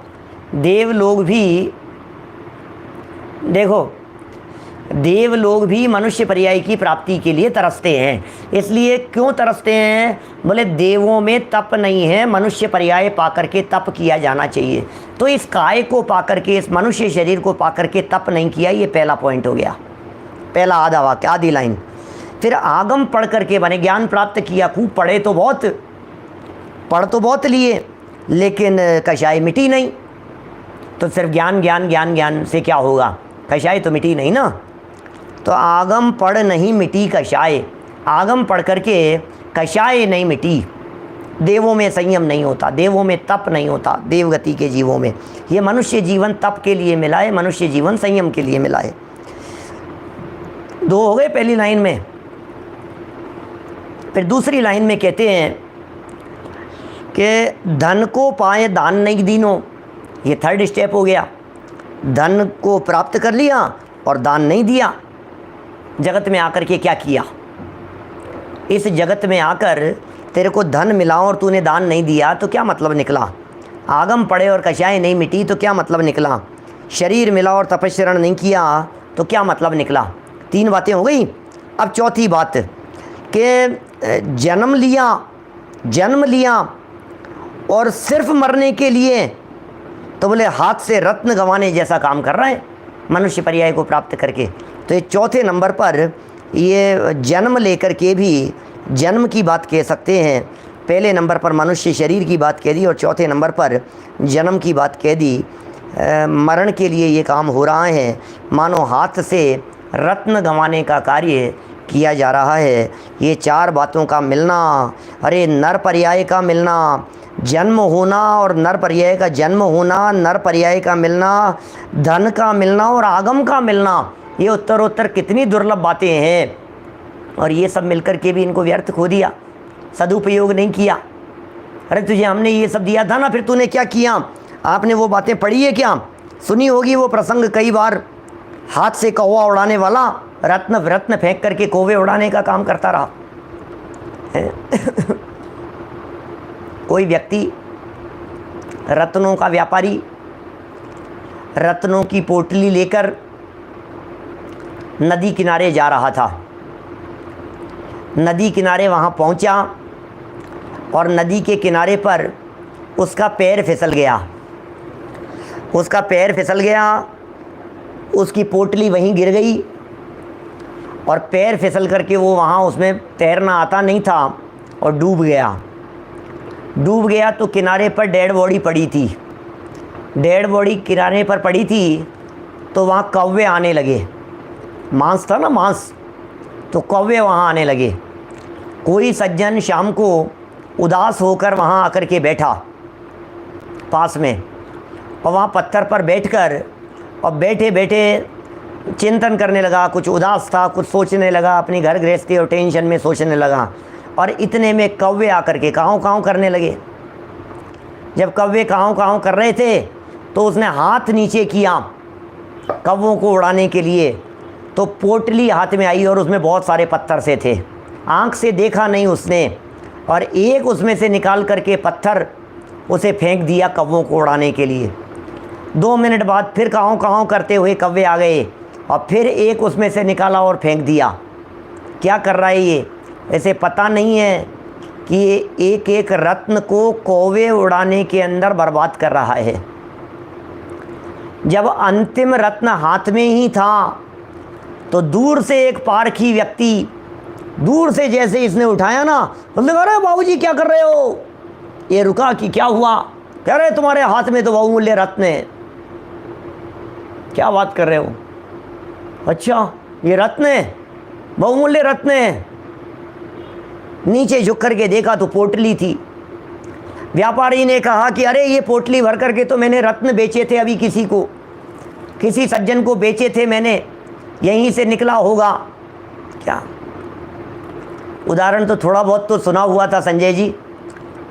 देव लोग भी, देखो देव लोग भी मनुष्य पर्याय की प्राप्ति के लिए तरसते हैं। इसलिए क्यों तरसते हैं? बोले देवों में तप नहीं है, मनुष्य पर्याय पाकर के तप किया जाना चाहिए। तो इस काय को पाकर के, इस मनुष्य शरीर को पाकर के तप नहीं किया, ये पहला पॉइंट हो गया, पहला आधा वाक्य, आधी लाइन। फिर आगम पढ़ करके बने ज्ञान प्राप्त किया, खूब पढ़ तो बहुत लिए, लेकिन कषाय मिटी नहीं। तो सिर्फ ज्ञान ज्ञान ज्ञान ज्ञान से क्या होगा? कषाय तो मिटी नहीं ना। तो आगम पढ़ नहीं मिटी कषाय, आगम पढ़ करके कषाय नहीं मिटी। देवों में संयम नहीं होता, देवों में तप नहीं होता, देवगति के जीवों में। ये मनुष्य जीवन तप के लिए मिला है, मनुष्य जीवन संयम के लिए मिला है। 2 हो गए पहली लाइन में। फिर दूसरी लाइन में कहते हैं कि धन को पाए दान नहीं दीनो, ये 3rd स्टेप हो गया। धन को प्राप्त कर लिया और दान नहीं दिया। जगत में आकर के क्या किया? इस जगत में आकर तेरे को धन मिला और तूने दान नहीं दिया, तो क्या मतलब निकला? आगम पढ़े और कषाय नहीं मिटी, तो क्या मतलब निकला? शरीर मिला और तपस्या नहीं किया, तो क्या मतलब निकला? 3 बातें हो गई। अब चौथी बात कि जन्म लिया और सिर्फ मरने के लिए, तो बोले हाथ से रत्न गंवाने जैसा काम कर रहा है मनुष्य पर्याय को प्राप्त करके। तो ये चौथे नंबर पर ये जन्म लेकर के भी जन्म की बात कह सकते हैं। पहले नंबर पर मनुष्य शरीर की बात कह दी और चौथे नंबर पर जन्म की बात कह दी। मरण के लिए ये काम हो रहा है, मानो हाथ से रत्न गंवाने का कार्य किया जा रहा है। ये 4 बातों का मिलना, अरे नर पर्याय का मिलना, जन्म होना और नर पर्याय का जन्म होना, नर पर्याय का मिलना, धन का मिलना और आगम का मिलना, ये उत्तरोत्तर कितनी दुर्लभ बातें हैं। और ये सब मिलकर के भी इनको व्यर्थ खो दिया, सदुपयोग नहीं किया। अरे तुझे हमने ये सब दिया था ना, फिर तूने क्या किया? आपने वो बातें पढ़ी है क्या? सुनी होगी वो प्रसंग कई बार। हाथ से कौवा उड़ाने वाला रत्न फेंक करके कौवे उड़ाने का काम करता रहा। कोई व्यक्ति, रत्नों का व्यापारी, रत्नों की पोटली लेकर नदी किनारे जा रहा था। नदी किनारे वहाँ पहुँचा और नदी के किनारे पर उसका पैर फिसल गया। उसकी पोटली वहीं गिर गई और पैर फिसल करके वो वहाँ, उसमें तैरना आता नहीं था और डूब गया। तो किनारे पर डेड बॉडी पड़ी थी। डेड बॉडी किनारे पर पड़ी थी तो वहाँ कौवे आने लगे। मांस था ना, मांस, तो कौवे वहाँ आने लगे। कोई सज्जन शाम को उदास होकर वहाँ आकर के बैठा पास में, और वहाँ पत्थर पर बैठकर और बैठे बैठे चिंतन करने लगा। कुछ उदास था, कुछ सोचने लगा, अपनी घर गृहस्थी और टेंशन में सोचने लगा। और इतने में कौवे आकर के काँव काँव करने लगे। जब कौवे काँव काँव कर रहे थे तो उसने हाथ नीचे किया कौवों को उड़ाने के लिए, तो पोटली हाथ में आई और उसमें बहुत सारे पत्थर से थे। आँख से देखा नहीं उसने, और एक उसमें से निकाल करके पत्थर उसे फेंक दिया कौवों को उड़ाने के लिए। 2 मिनट बाद फिर काँव काँव करते हुए कौवे आ गए और फिर एक उसमें से निकाला और फेंक दिया। क्या कर रहा है ये? ऐसे पता नहीं है कि ये एक एक रत्न को कौवे उड़ाने के अंदर बर्बाद कर रहा है। जब अंतिम रत्न हाथ में ही था तो दूर से एक पारखी व्यक्ति, दूर से जैसे इसने उठाया ना, उसने कहा, अरे बाबूजी क्या कर रहे हो? ये रुका कि क्या हुआ? कह रहे तुम्हारे हाथ में तो बहुमूल्य रत्न है। क्या बात कर रहे हो? अच्छा ये रत्न है, बहुमूल्य रत्न है। नीचे झुक करके देखा तो पोटली थी। व्यापारी ने कहा कि अरे ये पोटली भर करके तो मैंने रत्न बेचे थे, अभी किसी सज्जन को बेचे थे मैंने, यहीं से निकला होगा। क्या उदाहरण तो थोड़ा बहुत तो सुना हुआ था संजय जी,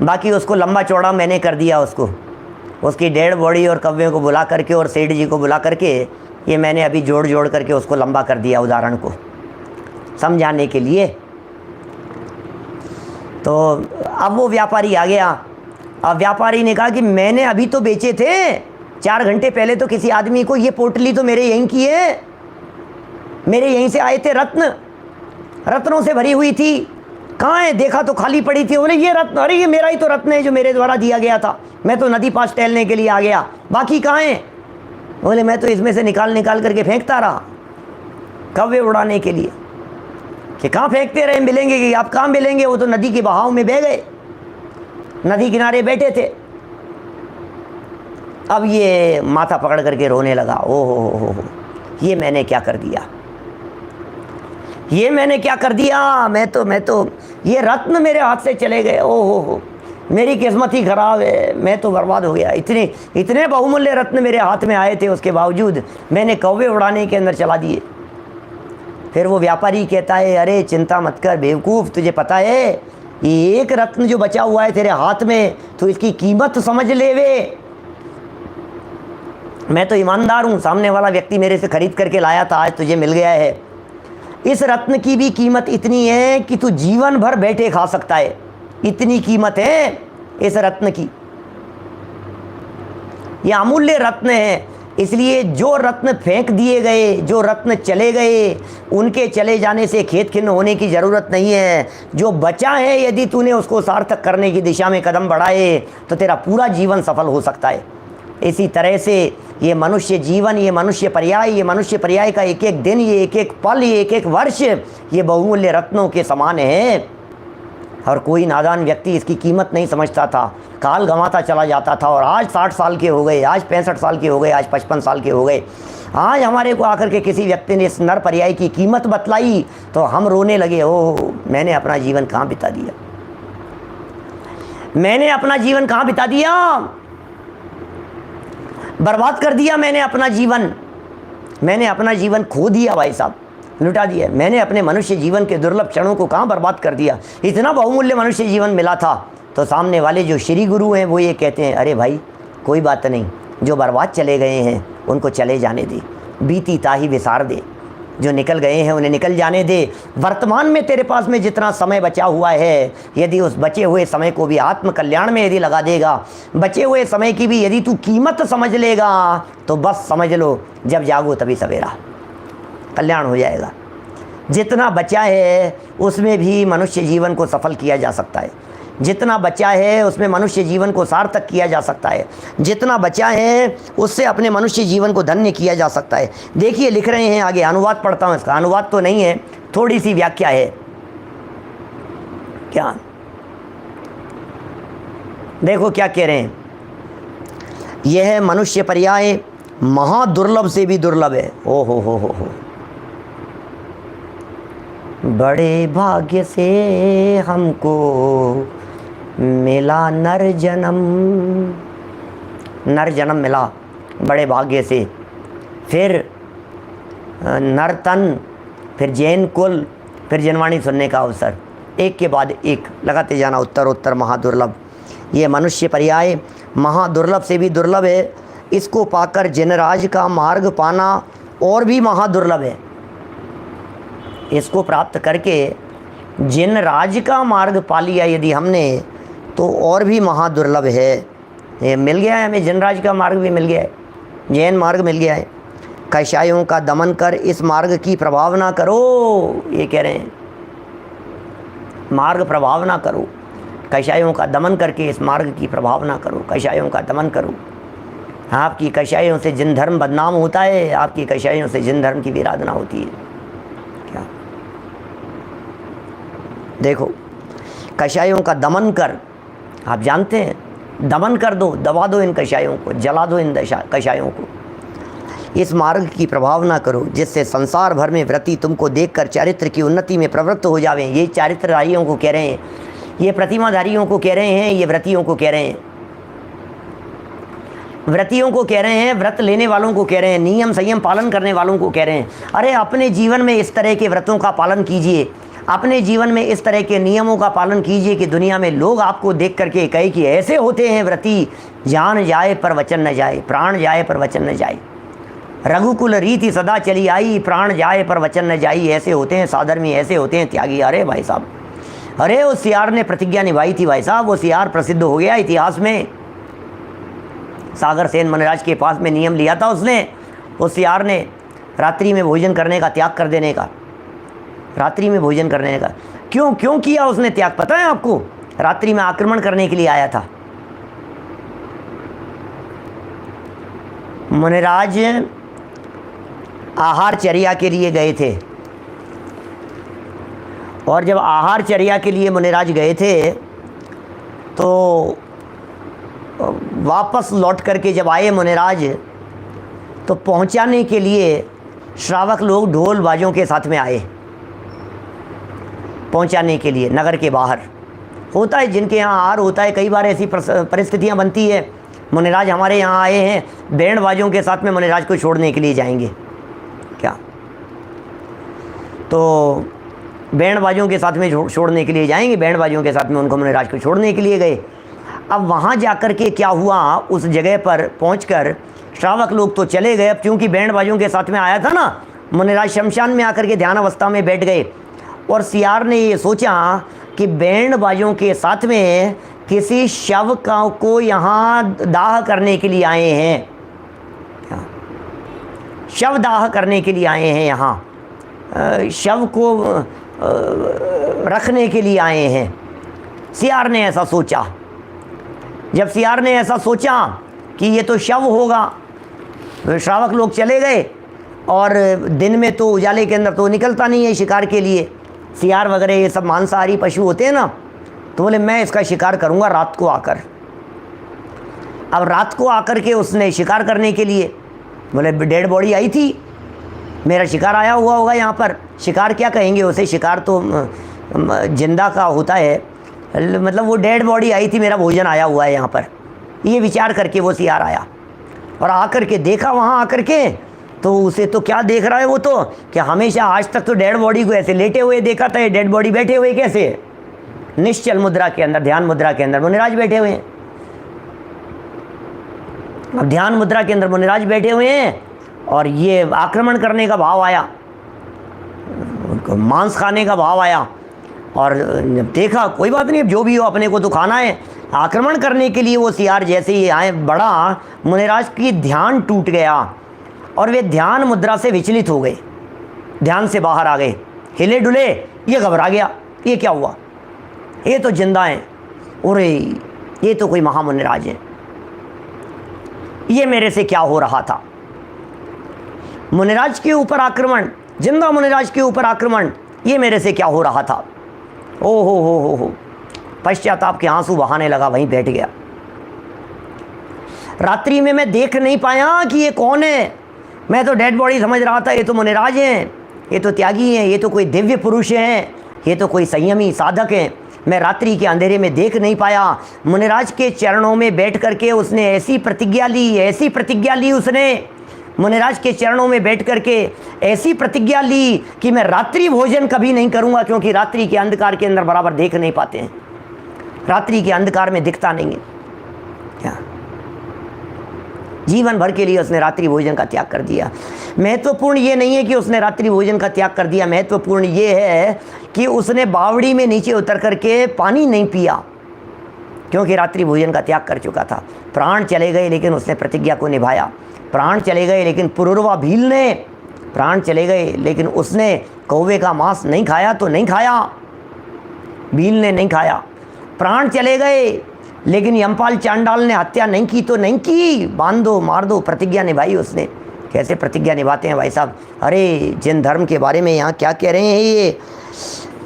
बाकी उसको लंबा चौड़ा मैंने कर दिया। उसकी डेड बॉडी और कव्वे को बुला करके और सेठ जी को बुला करके ये मैंने अभी जोड़ करके उसको लंबा कर दिया उदाहरण को समझाने के लिए। तो अब वो व्यापारी आ गया। अब व्यापारी ने कहा कि मैंने अभी तो बेचे थे 4 घंटे पहले तो किसी आदमी को, ये पोटली तो मेरे यहीं की है, मेरे यहीं से आए थे रत्नों से भरी हुई थी। कहाँ है? देखा तो खाली पड़ी थी। बोले ये रत्न, अरे ये मेरा ही तो रत्न है जो मेरे द्वारा दिया गया था, मैं तो नदी पास टहलने के लिए आ गया, बाकी कहाँ हैं? बोले मैं तो इसमें से निकाल करके फेंकता रहा कौवे उड़ाने के लिए। कि कहाँ फेंकते रहे, मिलेंगे कि आप कहाँ मिलेंगे? वो तो नदी के बहाव में बह गए, नदी किनारे बैठे थे। अब ये माथा पकड़ करके रोने लगा, ओ हो, ये मैंने क्या कर दिया, ये मैंने क्या कर दिया, मैं तो ये रत्न मेरे हाथ से चले गए, ओ हो, मेरी किस्मत ही खराब है, मैं तो बर्बाद हो गया। इतने बहुमूल्य रत्न मेरे हाथ में आए थे, उसके बावजूद मैंने कौवे उड़ाने के अंदर चला दिए। फिर वो व्यापारी कहता है, अरे चिंता मत कर बेवकूफ़, तुझे पता है ये एक रत्न जो बचा हुआ है तेरे हाथ में, तो इसकी कीमत समझ ले वे। मैं तो ईमानदार हूँ, सामने वाला व्यक्ति मेरे से खरीद करके लाया था, आज तुझे मिल गया है। इस रत्न की भी कीमत इतनी है कि तू जीवन भर बैठे खा सकता है, इतनी कीमत है इस रत्न की। ये अमूल्य रत्न है। इसलिए जो रत्न फेंक दिए गए, जो रत्न चले गए, उनके चले जाने से खेद खिन्न होने की ज़रूरत नहीं है। जो बचा है, यदि तूने उसको सार्थक करने की दिशा में कदम बढ़ाए तो तेरा पूरा जीवन सफल हो सकता है। इसी तरह से ये मनुष्य जीवन, ये मनुष्य पर्याय का एक एक दिन, ये एक एक पल, ये एक एक वर्ष, ये बहुमूल्य रत्नों के समान है। और कोई नादान व्यक्ति इसकी कीमत नहीं समझता था, काल गंवाता चला जाता था। और आज 60 साल के हो गए, आज 65 साल के हो गए, आज 55 साल के हो गए। आज हमारे को आकर के किसी व्यक्ति ने इस नर पर्याय की कीमत बतलाई तो हम रोने लगे, ओह मैंने अपना जीवन कहाँ बिता दिया, मैंने अपना जीवन कहाँ बिता दिया, बर्बाद कर दिया मैंने अपना जीवन खो दिया भाई साहब, लुटा दिया। मैंने अपने मनुष्य जीवन के दुर्लभ क्षणों को कहाँ बर्बाद कर दिया। इतना बहुमूल्य मनुष्य जीवन मिला था। तो सामने वाले जो श्री गुरु हैं वो ये कहते हैं, अरे भाई कोई बात नहीं, जो बर्बाद चले गए हैं उनको चले जाने दे, बीती ताही विसार दे, जो निकल गए हैं उन्हें निकल जाने दे। वर्तमान में तेरे पास में जितना समय बचा हुआ है, यदि उस बचे हुए समय को भी आत्म कल्याण में यदि लगा देगा, बचे हुए समय की भी यदि तू कीमत समझ लेगा, तो बस समझ लो जब जागो तभी सवेरा, कल्याण हो जाएगा। जितना बचा है उसमें भी मनुष्य जीवन को सफल किया जा सकता है, जितना बचा है उसमें मनुष्य जीवन को सार्थक किया जा सकता है, जितना बचा है उससे अपने मनुष्य जीवन को धन्य किया जा सकता है। देखिए लिख रहे हैं आगे, अनुवाद पढ़ता हूँ, इसका अनुवाद तो नहीं है, थोड़ी सी व्याख्या है। क्या देखो क्या कह रहे हैं, यह है मनुष्य पर्याय महादुर्लभ से भी दुर्लभ है। ओ हो, बड़े भाग्य से हमको मिला नर जन्म मिला, बड़े भाग्य से। फिर नरतन, फिर जैन कुल, फिर जनवाणी सुनने का अवसर। एक के बाद एक लगाते जाना, उत्तरोत्तर महादुर्लभ। ये मनुष्य पर्याय महादुर्लभ से भी दुर्लभ है। इसको पाकर जिनराज का मार्ग पाना और भी महादुर्लभ है। इसको प्राप्त करके जिनराज का मार्ग पा लिया यदि हमने तो और भी महादुर्लभ है। ये मिल गया है हमें, जिनराज का मार्ग भी मिल गया है, जैन मार्ग मिल गया है। कषायों का दमन कर इस मार्ग की प्रभाव ना करो, ये कह रहे हैं, मार्ग प्रभाव ना करो। कषायों का दमन करके इस मार्ग की प्रभाव ना करो, कषायों का दमन करो। आपकी कषायों से जिन धर्म बदनाम होता है, आपकी कषायों से जिन धर्म की विराधना होती है। क्या देखो, कषायों का दमन कर, आप जानते हैं, दमन कर दो, दबा दो इन कषायों को, जला दो इन कषायों को। इस मार्ग की प्रभाव ना करो जिससे संसार भर में व्रती तुमको देखकर चारित्र की उन्नति में प्रवृत्त हो जावें। ये चारित्रधारियों को कह रहे हैं, ये प्रतिमाधारियों को कह रहे हैं, ये व्रतियों को कह रहे हैं, व्रतियों को कह रहे हैं, व्रत लेने वालों को कह रहे हैं, नियम संयम पालन करने वालों को कह रहे हैं। अरे अपने जीवन में इस तरह के व्रतों का पालन कीजिए, अपने जीवन में इस तरह के नियमों का पालन कीजिए कि दुनिया में लोग आपको देख करके कहे कि ऐसे होते हैं व्रती, जान जाए पर वचन न जाए, प्राण जाए पर वचन न जाए। रघुकुल रीति सदा चली आई, प्राण जाए पर वचन न जाई। ऐसे होते हैं साधर्मी, ऐसे होते हैं त्यागी। अरे भाई साहब, अरे उस सियार ने प्रतिज्ञा निभाई थी भाई साहब, वो सियार प्रसिद्ध हो गया इतिहास में। सागर सेन मनराज के पास में नियम लिया था उसने, उस सियार ने रात्रि में भोजन करने का, त्याग कर देने का, रात्रि में भोजन करने का। क्यों किया उसने त्याग, पता है आपको? रात्रि में आक्रमण करने के लिए आया था। मुनिराज आहार चर्या के लिए गए थे, और जब आहार चर्या के लिए मुनिराज गए थे तो वापस लौट करके जब आए मुनिराज, तो पहुंचाने के लिए श्रावक लोग ढोल बाजों के साथ में आए, पहुंचाने के लिए नगर के बाहर। होता है जिनके यहाँ आहार होता है, कई बार ऐसी परिस्थितियाँ बनती है, मुनिराज हमारे यहाँ आए हैं, बैंड बाजों के साथ में मुनिराज को छोड़ने के लिए जाएंगे क्या, तो बैंड बाजों के साथ में छोड़ने के लिए जाएंगे, बैंड बाजों के साथ में उनको मुनिराज को छोड़ने के लिए गए। अब वहाँ जाकर के क्या हुआ, उस जगह पर पहुंचकर श्रावक लोग तो चले गए। अब क्योंकि बैंड बाजों के साथ में आया था ना, मुनिराज शमशान में आकर के ध्यान अवस्था में बैठ गए, और सियार ने ये सोचा कि बैंड बाजों के साथ में किसी शव को यहाँ दाह करने के लिए आए हैं, शव दाह करने के लिए आए हैं, यहाँ शव को रखने के लिए आए हैं। सियार ने ऐसा सोचा। जब सियार ने ऐसा सोचा कि ये तो शव होगा, तो श्रावक लोग चले गए, और दिन में तो उजाले के अंदर तो निकलता नहीं है शिकार के लिए, सियार वगैरह ये सब मांसाहारी पशु होते हैं ना, तो बोले मैं इसका शिकार करूंगा रात को आकर। अब रात को आकर के उसने शिकार करने के लिए, बोले डेड बॉडी आई थी, मेरा शिकार आया हुआ होगा यहाँ पर। शिकार क्या कहेंगे उसे, शिकार तो जिंदा का होता है, मतलब वो डेड बॉडी आई थी, मेरा भोजन आया हुआ है यहाँ पर, ये विचार करके वो सियार आया, और आकर के देखा वहाँ आकर के, तो उसे तो क्या देख रहा है वो, तो क्या हमेशा आज तक तो डेड बॉडी को ऐसे लेटे हुए देखा था, डेड बॉडी बैठे हुए कैसे, निश्चल मुद्रा के अंदर, ध्यान मुद्रा के अंदर मुनिराज बैठे हुए हैं। अब ध्यान मुद्रा के अंदर मुनिराज बैठे हुए हैं, और ये आक्रमण करने का भाव आया, मांस खाने का भाव आया, और देखा कोई बात नहीं, जो भी हो अपने को तो खाना है। आक्रमण करने के लिए वो सियार जैसे ही आए बढ़ा, मुनिराज की ध्यान टूट गया, और वे ध्यान मुद्रा से विचलित हो गए, ध्यान से बाहर आ गए, हिले डुले, ये घबरा गया, ये क्या हुआ, ये तो जिंदा हैं, अरे ये तो कोई महामुनिराज हैं, ये मेरे से क्या हो रहा था। मुनिराज के ऊपर आक्रमण, जिंदा मुनिराज के ऊपर आक्रमण, ये मेरे से क्या हो रहा था। ओ हो, पश्चाताप के आंसू बहाने लगा, वहीं बैठ गया। रात्रि में मैं देख नहीं पाया कि ये कौन है, मैं तो डेड बॉडी समझ रहा था, ये तो मुनिराज हैं, ये तो त्यागी हैं, ये तो कोई दिव्य पुरुष हैं, ये तो कोई संयमी साधक हैं। मैं रात्रि के अंधेरे में देख नहीं पाया। मुनिराज के चरणों में बैठ करके उसने ऐसी प्रतिज्ञा ली उसने, मुनिराज के चरणों में बैठ करके ऐसी प्रतिज्ञा ली कि मैं रात्रि भोजन कभी नहीं करूंगा, क्योंकि रात्रि के अंधकार के अंदर बराबर देख नहीं पाते हैं, रात्रि के अंधकार में दिखता नहीं है। क्या जीवन भर के लिए उसने रात्रि भोजन का त्याग कर दिया। महत्वपूर्ण ये नहीं है कि उसने रात्रि भोजन का त्याग कर दिया, महत्वपूर्ण ये है कि उसने बावड़ी में नीचे उतर करके पानी नहीं पिया, क्योंकि रात्रि भोजन का त्याग कर चुका था। प्राण चले गए लेकिन उसने प्रतिज्ञा को निभाया, प्राण चले गए लेकिन पुरुरवा भील ने, प्राण चले गए लेकिन उसने कौवे का मांस नहीं खाया तो नहीं खाया, भील ने नहीं खाया। प्राण चले गए लेकिन यमपाल चांडाल ने हत्या नहीं की तो नहीं की, बांध दो मार दो, प्रतिज्ञा निभाई उसने। कैसे प्रतिज्ञा निभाते हैं भाई साहब? अरे जैन धर्म के बारे में यहाँ क्या कह रहे हैं ये,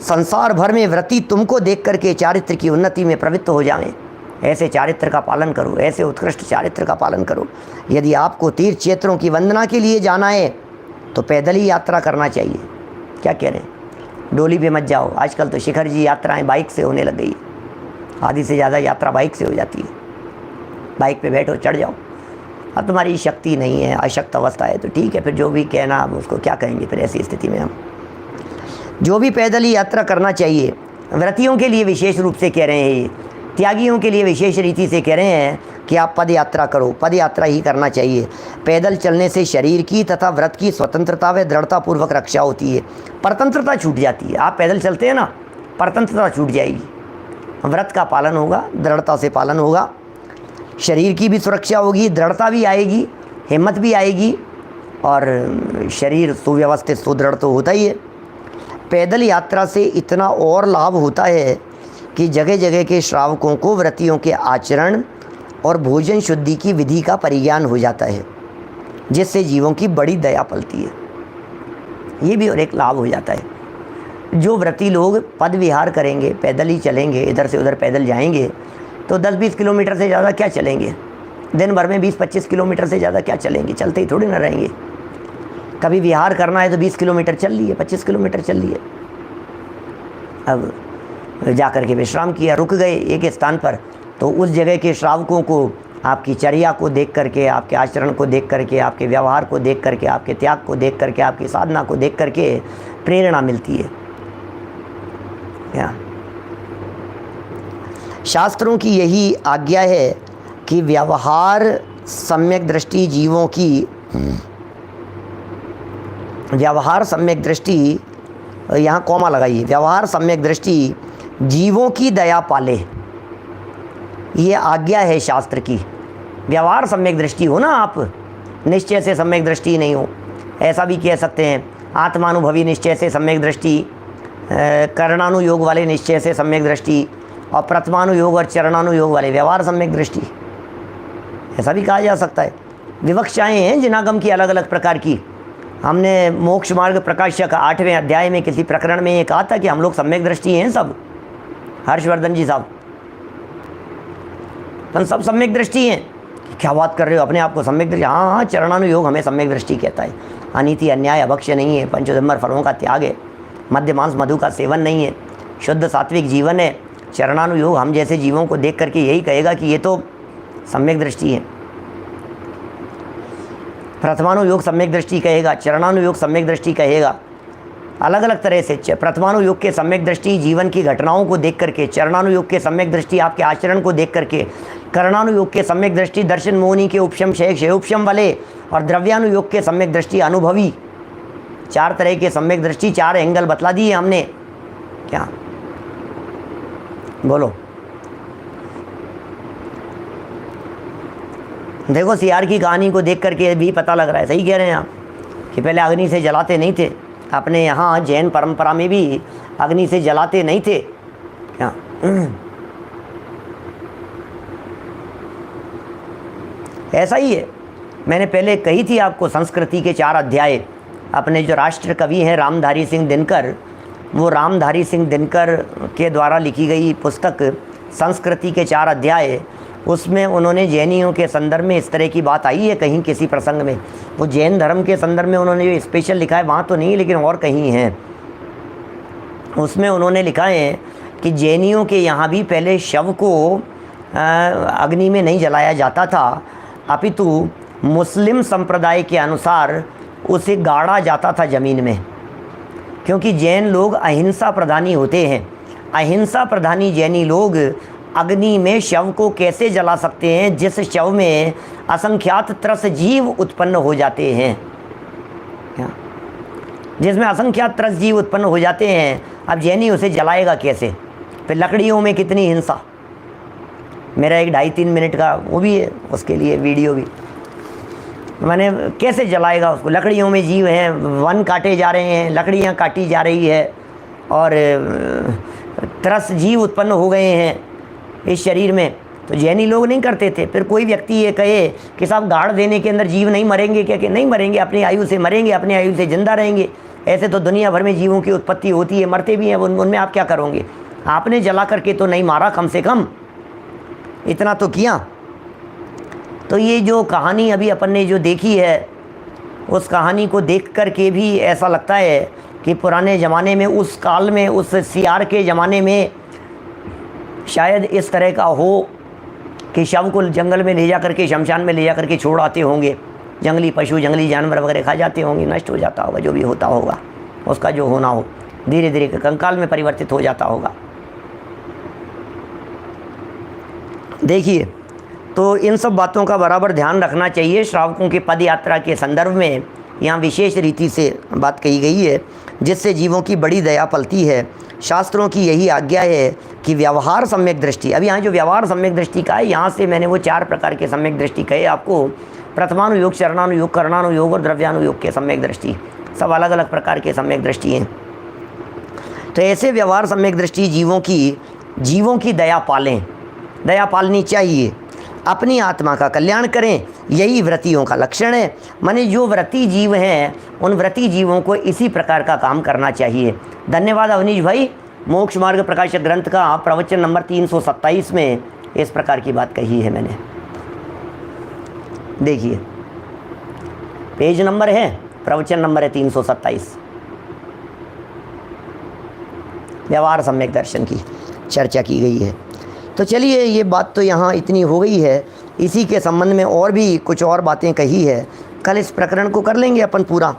संसार भर में व्रती तुमको देख करके चारित्र की उन्नति में प्रवृत्त हो जाएं। ऐसे चारित्र का पालन करो, ऐसे उत्कृष्ट चारित्र का पालन करो। यदि आपको तीर्थ क्षेत्रों की वंदना के लिए जाना है तो पैदल ही यात्रा करना चाहिए। क्या कह रहे हैं? डोली पे मत जाओ। आजकल तो शिखर जी यात्राएं बाइक से होने लग गई, आधी से ज़्यादा यात्रा बाइक से हो जाती है। बाइक पे बैठो, चढ़ जाओ। अब तुम्हारी शक्ति नहीं है, अशक्त अवस्था है तो ठीक है, फिर जो भी कहना अब उसको क्या कहेंगे फिर ऐसी स्थिति में हम। जो भी पैदल ही यात्रा करना चाहिए। व्रतियों के लिए विशेष रूप से कह रहे हैं ये, त्यागियों के लिए विशेष रीति से कह रहे हैं कि आप पद यात्रा करो, पद यात्रा ही करना चाहिए। पैदल चलने से शरीर की तथा व्रत की स्वतंत्रता व दृढ़तापूर्वक रक्षा होती है, परतंत्रता छूट जाती है। आप पैदल चलते हैं ना, परतंत्रता छूट जाएगी, व्रत का पालन होगा, दृढ़ता से पालन होगा, शरीर की भी सुरक्षा होगी, दृढ़ता भी आएगी, हिम्मत भी आएगी और शरीर सुव्यवस्थित सुदृढ़ तो होता ही है। पैदल यात्रा से इतना और लाभ होता है कि जगह जगह के श्रावकों को व्रतियों के आचरण और भोजन शुद्धि की विधि का परिज्ञान हो जाता है, जिससे जीवों की बड़ी दया पलती है। ये भी और एक लाभ हो जाता है। जो व्रती लोग पद विहार करेंगे, पैदल ही चलेंगे, इधर से उधर पैदल जाएंगे, तो 10-20 किलोमीटर से ज़्यादा क्या चलेंगे? दिन भर में 20-25 किलोमीटर से ज़्यादा क्या चलेंगे? चलते ही थोड़ी ना रहेंगे। कभी विहार करना है तो 20 किलोमीटर चल लिए, 25 किलोमीटर चल लिए। अब जा कर के विश्राम किया, रुक गए एक स्थान पर, तो उस जगह के श्रावकों को आपकी चर्या को देख करके, आपके आचरण को देख करके, आपके व्यवहार को देख करके, आपके त्याग को देख करके, आपकी साधना को देख करके प्रेरणा मिलती है। क्या शास्त्रों की यही आज्ञा है कि व्यवहार सम्यक दृष्टि जीवों की, व्यवहार सम्यक दृष्टि, यहाँ कॉमा लगाइए, व्यवहार सम्यक दृष्टि जीवों की दया पाले, ये आज्ञा है शास्त्र की। व्यवहार सम्यक दृष्टि हो ना, आप निश्चय से सम्यक दृष्टि नहीं हो, ऐसा भी कह सकते हैं। आत्मानुभवी निश्चय से सम्यक दृष्टि, करणानुयोग वाले निश्चय से सम्यक दृष्टि, और प्रथमानुयोग और चरणानुयोग वाले व्यवहार सम्यक दृष्टि, ऐसा भी कहा जा सकता है। विवक्षाएँ हैं जिनागम की अलग अलग प्रकार की। हमने मोक्ष मार्ग प्रकाशक 8वें अध्याय में किसी प्रकरण में ये कहा था कि हम लोग सम्यक दृष्टि हैं सब, हर्षवर्धन जी साहब, तो सब सम्यक दृष्टि हैं। क्या बात कर रहे हो, अपने आप को सम्यक दृष्टि? हाँ हाँ, चरणानुयोग हमें सम्यक दृष्टि कहता है। अनीति अन्याय अभक्ष्य नहीं है, पंचोदम्बर फलों का त्याग है, मद्य मांस मधु का सेवन नहीं है, शुद्ध सात्विक जीवन है। चरणानुयोग हम जैसे जीवों को देख करके यही कहेगा कि ये तो सम्यक दृष्टि है। प्रथमानुयोग सम्यक दृष्टि कहेगा, चरणानुयोग सम्यक दृष्टि कहेगा। अलग अलग तरह से प्रथमानुयोग के सम्यक दृष्टि जीवन की घटनाओं को देख करके, चरणानुयोग के सम्यक दृष्टि आपके आचरण को देख करके, करणानुयोग के सम्यक दृष्टि दर्शन मोहनी के उपशम क्षयोपशम वाले, और द्रव्यानुयोग के सम्यक दृष्टि अनुभवी। 4 तरह के सम्यक दृष्टि, 4 एंगल बतला दिए हमने। क्या बोलो? देखो सियार की कहानी को देख करके भी पता लग रहा है, सही कह रहे हैं आप, कि पहले अग्नि से जलाते नहीं थे। अपने यहाँ जैन परंपरा में भी अग्नि से जलाते नहीं थे। क्या ऐसा ही है। मैंने पहले कही थी आपको, संस्कृति के 4 अध्याय। अपने जो राष्ट्र कवि हैं रामधारी सिंह दिनकर, वो रामधारी सिंह दिनकर के द्वारा लिखी गई पुस्तक संस्कृति के 4 अध्याय, उसमें उन्होंने जैनियों के संदर्भ में इस तरह की बात आई है कहीं किसी प्रसंग में। वो जैन धर्म के संदर्भ में उन्होंने जो स्पेशल लिखा है वहाँ तो नहीं, लेकिन और कहीं है। उसमें उन्होंने लिखा है कि जैनियों के यहाँ भी पहले शव को अग्नि में नहीं जलाया जाता था, अपितु मुस्लिम संप्रदाय के अनुसार उसे गाड़ा जाता था ज़मीन में, क्योंकि जैन लोग अहिंसा प्रधानी होते हैं। अहिंसा प्रधानी जैनी लोग अग्नि में शव को कैसे जला सकते हैं जिस शव में असंख्यात त्रस जीव उत्पन्न हो जाते हैं, जिसमें असंख्यात त्रस जीव उत्पन्न हो जाते हैं। अब जैनी उसे जलाएगा कैसे? फिर लकड़ियों में कितनी हिंसा। मेरा एक 2.5-3 मिनट का वो भी है, उसके लिए वीडियो भी मैंने, कैसे जलाएगा उसको? लकड़ियों में जीव हैं, वन काटे जा रहे हैं, लकड़ियाँ काटी जा रही है और त्रस जीव उत्पन्न हो गए हैं इस शरीर में। तो जैनी लोग नहीं करते थे। फिर कोई व्यक्ति ये कहे कि साहब गाड़ देने के अंदर जीव नहीं मरेंगे क्या? कि नहीं मरेंगे, अपनी आयु से मरेंगे, अपनी आयु से जिंदा रहेंगे। ऐसे तो दुनिया भर में जीवों की उत्पत्ति होती है, मरते भी हैं, उनमें आप क्या करोगे? आपने जला करके तो नहीं मारा, कम से कम इतना तो किया। तो ये जो कहानी अभी अपन ने जो देखी है, उस कहानी को देख कर के भी ऐसा लगता है कि पुराने ज़माने में, उस काल में, उस सियार के ज़माने में शायद इस तरह का हो कि शव को जंगल में ले जा करके, शमशान में ले जा करके छोड़ आते होंगे। जंगली पशु, जंगली जानवर वगैरह खा जाते होंगे, नष्ट हो जाता होगा, जो भी होता होगा उसका जो होना हो, धीरे धीरे कंकाल में परिवर्तित हो जाता होगा। देखिए, तो इन सब बातों का बराबर ध्यान रखना चाहिए। श्रावकों के पद यात्रा के संदर्भ में यहाँ विशेष रीति से बात कही गई है, जिससे जीवों की बड़ी दया पलती है। शास्त्रों की यही आज्ञा है कि व्यवहार सम्यक दृष्टि, अब यहाँ जो व्यवहार सम्यक दृष्टि का है, यहाँ से मैंने वो 4 प्रकार के सम्यक दृष्टि कहे आपको। प्रथमानुयोग, चरणानुयोग, कर्णानुयोग और द्रव्यानुयोग के सम्यक दृष्टि, सब अलग अलग प्रकार के सम्यक दृष्टि हैं। तो ऐसे व्यवहार सम्यक दृष्टि जीवों की दया पालें, दया पालनी चाहिए, अपनी आत्मा का कल्याण करें। यही व्रतियों का लक्षण है। माने जो व्रती जीव हैं, उन व्रती जीवों को इसी प्रकार का काम करना चाहिए। धन्यवाद अवनीश भाई। मोक्ष मार्ग प्रकाशक ग्रंथ का प्रवचन नंबर 327 में इस प्रकार की बात कही है मैंने। देखिए, पेज नंबर है, प्रवचन नंबर है 327। व्यवहार सम्यक दर्शन की चर्चा की गई है। तो चलिए, ये बात तो यहाँ इतनी हो गई है। इसी के संबंध में और भी कुछ और बातें कही है। कल इस प्रकरण को कर लेंगे अपन पूरा,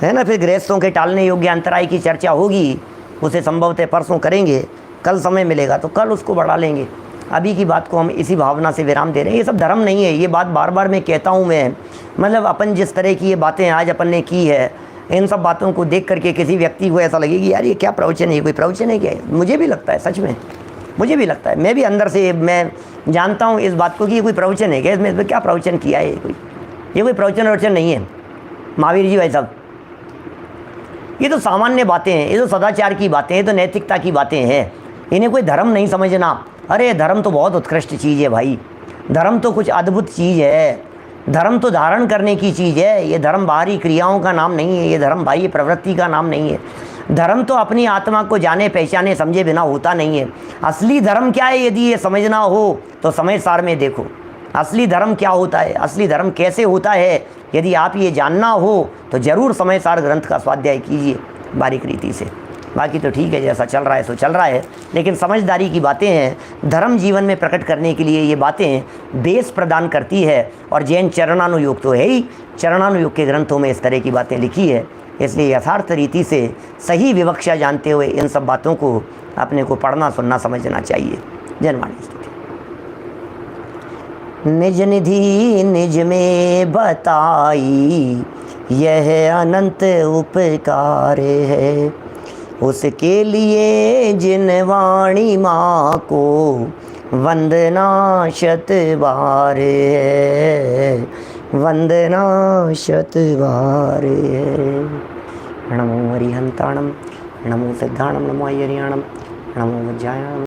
है ना। फिर गृहस्थों के टालने योग्य अंतराय की चर्चा होगी, उसे संभवतः परसों करेंगे। कल समय मिलेगा तो कल उसको बढ़ा लेंगे। अभी की बात को हम इसी भावना से विराम दे रहे हैं। ये सब धर्म नहीं है, ये बात बार बार मैं कहता हूँ। मैं मतलब अपन जिस तरह की ये बातें आज अपन ने की है, इन सब बातों को देख करके किसी व्यक्ति को ऐसा लगेगी यार ये क्या प्रवचन है, कोई प्रवचन है क्या? मुझे भी लगता है, सच में मुझे भी लगता है। मैं भी अंदर से मैं जानता हूँ इस बात को कि ये कोई प्रवचन है क्या, इसमें क्या प्रवचन किया है? ये कोई प्रवचन नहीं है महावीर जी भाई साहब। ये तो सामान्य बातें हैं, ये तो सदाचार की बातें हैं, ये तो नैतिकता की बातें हैं। इन्हें कोई धर्म नहीं समझना। अरे धर्म तो बहुत उत्कृष्ट चीज़ है भाई, धर्म तो कुछ अद्भुत चीज़ है। धर्म तो धारण करने की चीज़ है। ये धर्म बाहरी क्रियाओं का नाम नहीं है, ये धर्म बाह्य प्रवृत्ति का नाम नहीं है। धर्म तो अपनी आत्मा को जाने पहचाने समझे बिना होता नहीं है। असली धर्म क्या है, यदि ये समझना हो तो समय सार में देखो असली धर्म क्या होता है, असली धर्म कैसे होता है। यदि आप ये जानना हो तो ज़रूर समय सार ग्रंथ का स्वाध्याय कीजिए बारीक रीति से। बाकी तो ठीक है, जैसा चल रहा है सो चल रहा है, लेकिन समझदारी की बातें हैं। धर्म जीवन में प्रकट करने के लिए ये बातें बेस प्रदान करती है। और जैन चरणानुयोग तो है ही, चरणानुयोग के ग्रंथों में इस तरह की बातें लिखी है। इसलिए यथार्थ रीति से सही विवक्षा जानते हुए इन सब बातों को अपने को पढ़ना, सुनना, समझना चाहिए। जनवाणी स्तुति। निज निधि निज में बताई, यह अनंत उपकार है। उसके लिए जिन वाणी माँ को वंदना शत बार है, वंदना शत बार है। नमो हरिहंताणम, नमो सिद्धाणम, नमो अय्यरियाणम, नमो वज्रायणम।